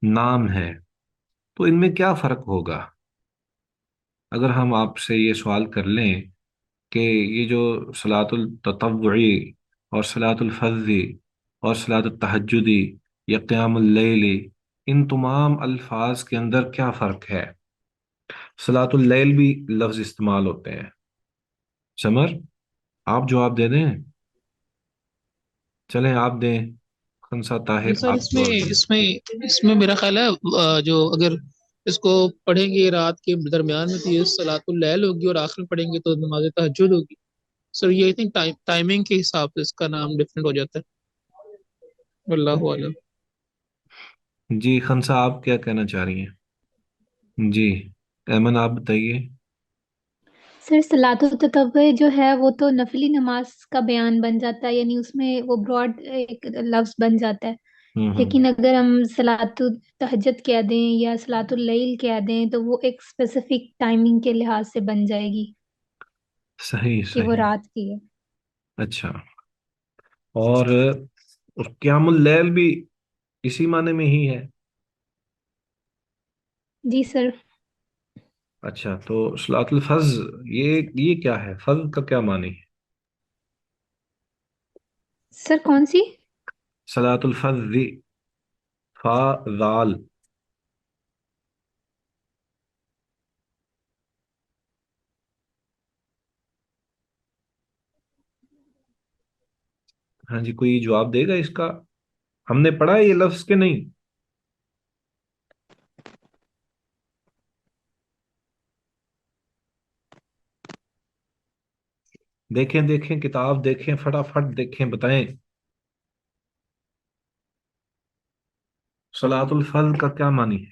نام ہیں، تو ان میں کیا فرق ہوگا؟ اگر ہم آپ سے یہ سوال کر لیں کہ یہ جو صلاۃ التطوعی اور صلاۃ الفض اور صلاۃ التہجدی یا قیام اللیل، ان تمام الفاظ کے اندر کیا فرق ہے؟ صلاۃ اللیل بھی لفظ استعمال ہوتے ہیں، سمر آپ جواب دے دیں، چلیں آپ دیں، خنسا جی طاہر سر، آپ جواب دیں۔ اس میں میرا خیال ہے جو اگر اس کو پڑھیں گے رات کے درمیان میں تو یہ صلاۃ اللیل ہوگی، اور آخر میں پڑھیں گے تو نماز تہجد ہوگی۔ سر یہ آئی تھنک ٹائمنگ کے حساب سے اس کا نام ڈفرینٹ ہو جاتا ہے، واللہ عالم۔ جی خنسا آپ کیا کہنا چاہ رہی ہیں؟ جی ایمن آپ بتائیے۔ سر صلاۃ التطوع جو ہے وہ تو نفلی نماز کا بیان بن جاتا ہے، یعنی اس میں وہ براڈ ایک لفظ بن جاتا ہے، ہوں، لیکن اگر ہم صلاۃ التہجد کہہ دیں یا صلاۃ اللیل کہہ دیں تو وہ ایک اسپیسیفک ٹائمنگ کے لحاظ سے بن جائے گی صحیح کہ وہ صحیح، رات کی ہے۔ اچھا، اور قیام اللیل بھی اسی معنی میں ہی ہے؟ جی سر۔ اچھا، تو صلاۃ الفض یہ کیا ہے؟ فض کا کیا معنی ہے؟ سر کون سی؟ صلاۃ الفض، فا ذال۔ ہاں جی، کوئی جواب دے گا اس کا؟ ہم نے پڑھا ہے یہ لفظ کہ نہیں؟ دیکھیں دیکھیں کتاب دیکھیں، فٹافٹ دیکھیں، بتائیں صلاۃ الفض کا کیا معنی ہے؟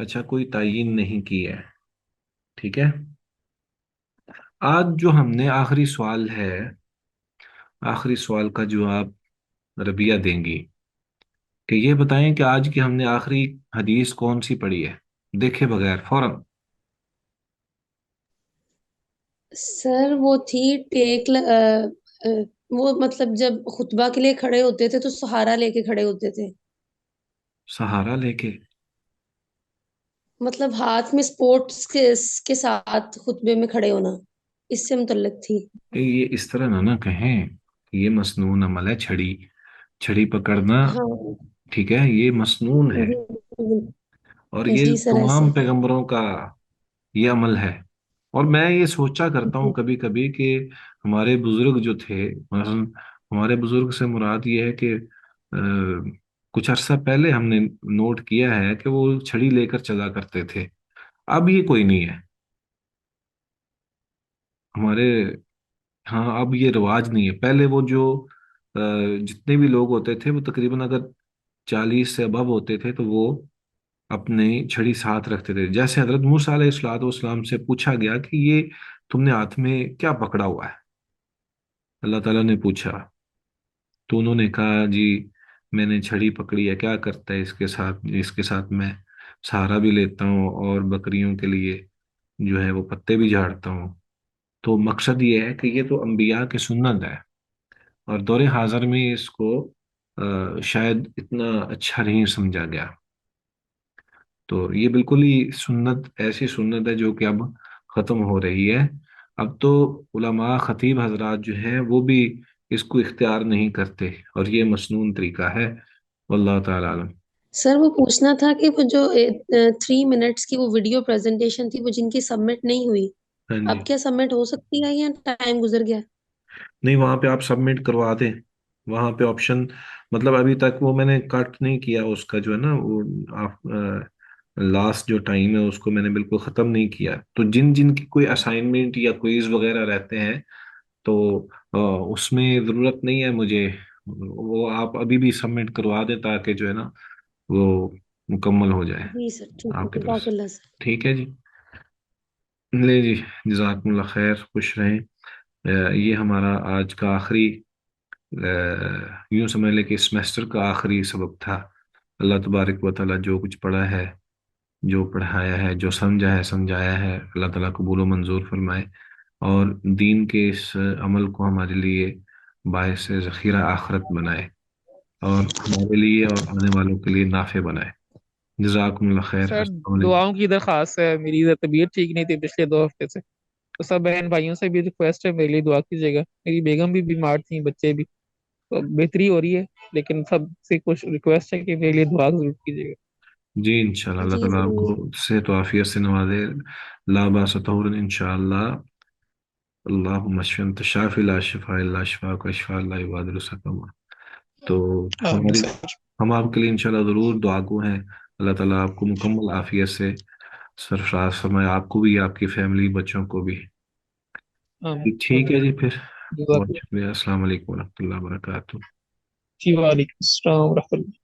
اچھا کوئی تعین نہیں کی ہے، ٹھیک ہے۔ آج جو ہم نے آخری سوال ہے، آخری سوال کا جواب ربیہ دیں گی کہ یہ بتائیں کہ آج کی ہم نے آخری حدیث کون سی پڑھی ہے، دیکھے بغیر فوراً۔ سر وہ تھی وہ مطلب جب خطبہ کے لیے کھڑے ہوتے تھے تو سہارا لے کے کھڑے ہوتے تھے، سہارا لے کے؟ مطلب ہاتھ میں سپورٹس کے ساتھ خطبے میں کھڑے ہونا، اس سے متعلق تھی۔ یہ اس طرح نہ کہیں کہ یہ مسنون عمل ہے، چھڑی چھڑی پکڑنا، ہاں ٹھیک ہے، یہ مسنون ہے، جی اور یہ جی سر ایسے تمام پیغمبروں کا یہ عمل ہے۔ اور میں یہ سوچا کرتا ہوں جی کبھی کبھی کہ ہمارے بزرگ جو تھے، مثلا ہمارے بزرگ سے مراد یہ ہے کہ کچھ عرصہ پہلے ہم نے نوٹ کیا ہے کہ وہ چھڑی لے کر چلا کرتے تھے، اب یہ کوئی نہیں ہے ہمارے ہاں، اب یہ رواج نہیں ہے۔ پہلے وہ جو جتنے بھی لوگ ہوتے تھے وہ تقریباً اگر 40 سے ابو ہوتے تھے تو وہ اپنی چھڑی ساتھ رکھتے تھے۔ جیسے حضرت موسیٰ علیہ الصلوۃ والسلام سے پوچھا گیا کہ یہ تم نے ہاتھ میں کیا پکڑا ہوا ہے، اللہ تعالیٰ نے پوچھا تو انہوں نے کہا جی میں نے چھڑی پکڑی ہے، کیا کرتا ہے اس کے ساتھ میں سہارا بھی لیتا ہوں اور بکریوں کے لیے جو ہے وہ پتے بھی جھاڑتا ہوں۔ تو مقصد یہ ہے کہ یہ تو انبیاء کی سنت ہے، اور دور حاضر میں اس کو شاید اتنا اچھا نہیں سمجھا گیا۔ تو یہ بالکل ہی سنت، ایسی سنت ہے جو کہ اب ختم ہو رہی ہے۔ اب تو علماء خطیب حضرات جو ہیں وہ بھی اس کو اختیار نہیں کرتے، اور یہ مسنون طریقہ ہے، واللہ تعالی عالم۔ سر وہ پوچھنا تھا کہ وہ جو 3 منٹس کی وہ ویڈیو پریزنٹیشن تھی وہ جن کی سبمٹ نہیں ہوئی، ہاں جی، اب کیا سبمٹ ہو سکتی ہے یا ٹائم گزر گیا؟ نہیں وہاں پہ آپ سبمٹ کروا دیں، وہاں پہ آپشن، مطلب ابھی تک وہ میں نے کٹ نہیں کیا اس کا جو ہے نا وہ آپ لاسٹ جو ٹائم ہے اس کو میں نے بالکل ختم نہیں کیا، تو جن جن کی کوئی اسائنمنٹ یا کوئز وغیرہ رہتے ہیں تو اس میں ضرورت نہیں ہے مجھے، وہ آپ ابھی بھی سبمٹ کروا دیں تاکہ جو ہے نا وہ مکمل ہو جائے جی سر ٹھیک ہے، آپ کی طرف جزاک سے۔ اللہ سر۔ ٹھیک ہے جی، لے جی، جزاکم اللہ خیر، خوش رہیں۔ یہ ہمارا آج کا آخری، یوں سمجھ لیں کہ اس سمیسٹر کا آخری سبق تھا۔ اللہ تبارک و تعالیٰ جو کچھ پڑھا ہے، جو پڑھایا ہے، جو سمجھا ہے سمجھایا ہے، اللہ تعالیٰ قبول و منظور فرمائے، اور دین کے اس عمل کو ہمارے لیے باعث ذخیرہ آخرت بنائے، اور ہمارے لیے اور آنے والوں کے لیے نافع بنائے۔ جزاکم اللہ خیر، سر السلام علیکم۔ دعاؤں کی درخواست ہے، میری طبیعت ٹھیک نہیں تھی پچھلے 2 ہفتے سے، تو سب بہن بھائیوں سے بھی ریکویسٹ ہے میرے لیے دعا کیجیے گا، میری بیگم بھی بیمار تھی، بچے بھی، تو بہتری ہو رہی ہے، لیکن سب سے کچھ ریکویسٹ ہے کہ میرے لیے دعا ضرور کیجیے گا۔ جی انشاءاللہ اللہ جی تعالیٰ آپ ضرور۔ کو صحت و عافیت سے نوازے، لا باس طہور انشاءاللہ۔ اللہم اشفی انت شافی لا شفاء الا شفاءک وشفاء لا یغادر سقما۔ تو آمین ہماری سر۔ ہم آپ کے لیے انشاءاللہ ضرور دعا گو ہیں، اللہ تعالیٰ آپ کو مکمل عافیت سے سرفراز فرمائے، آپ کو بھی، آپ کی فیملی، بچوں کو بھی۔ آمین ٹھیک آمین۔ ہے جی، پھر جزاک بہت اللہ۔ شکریہ، السلام علیکم ورحمۃ اللہ وبرکاتہ۔ جی وعلیکم السلام ورحمۃ اللہ۔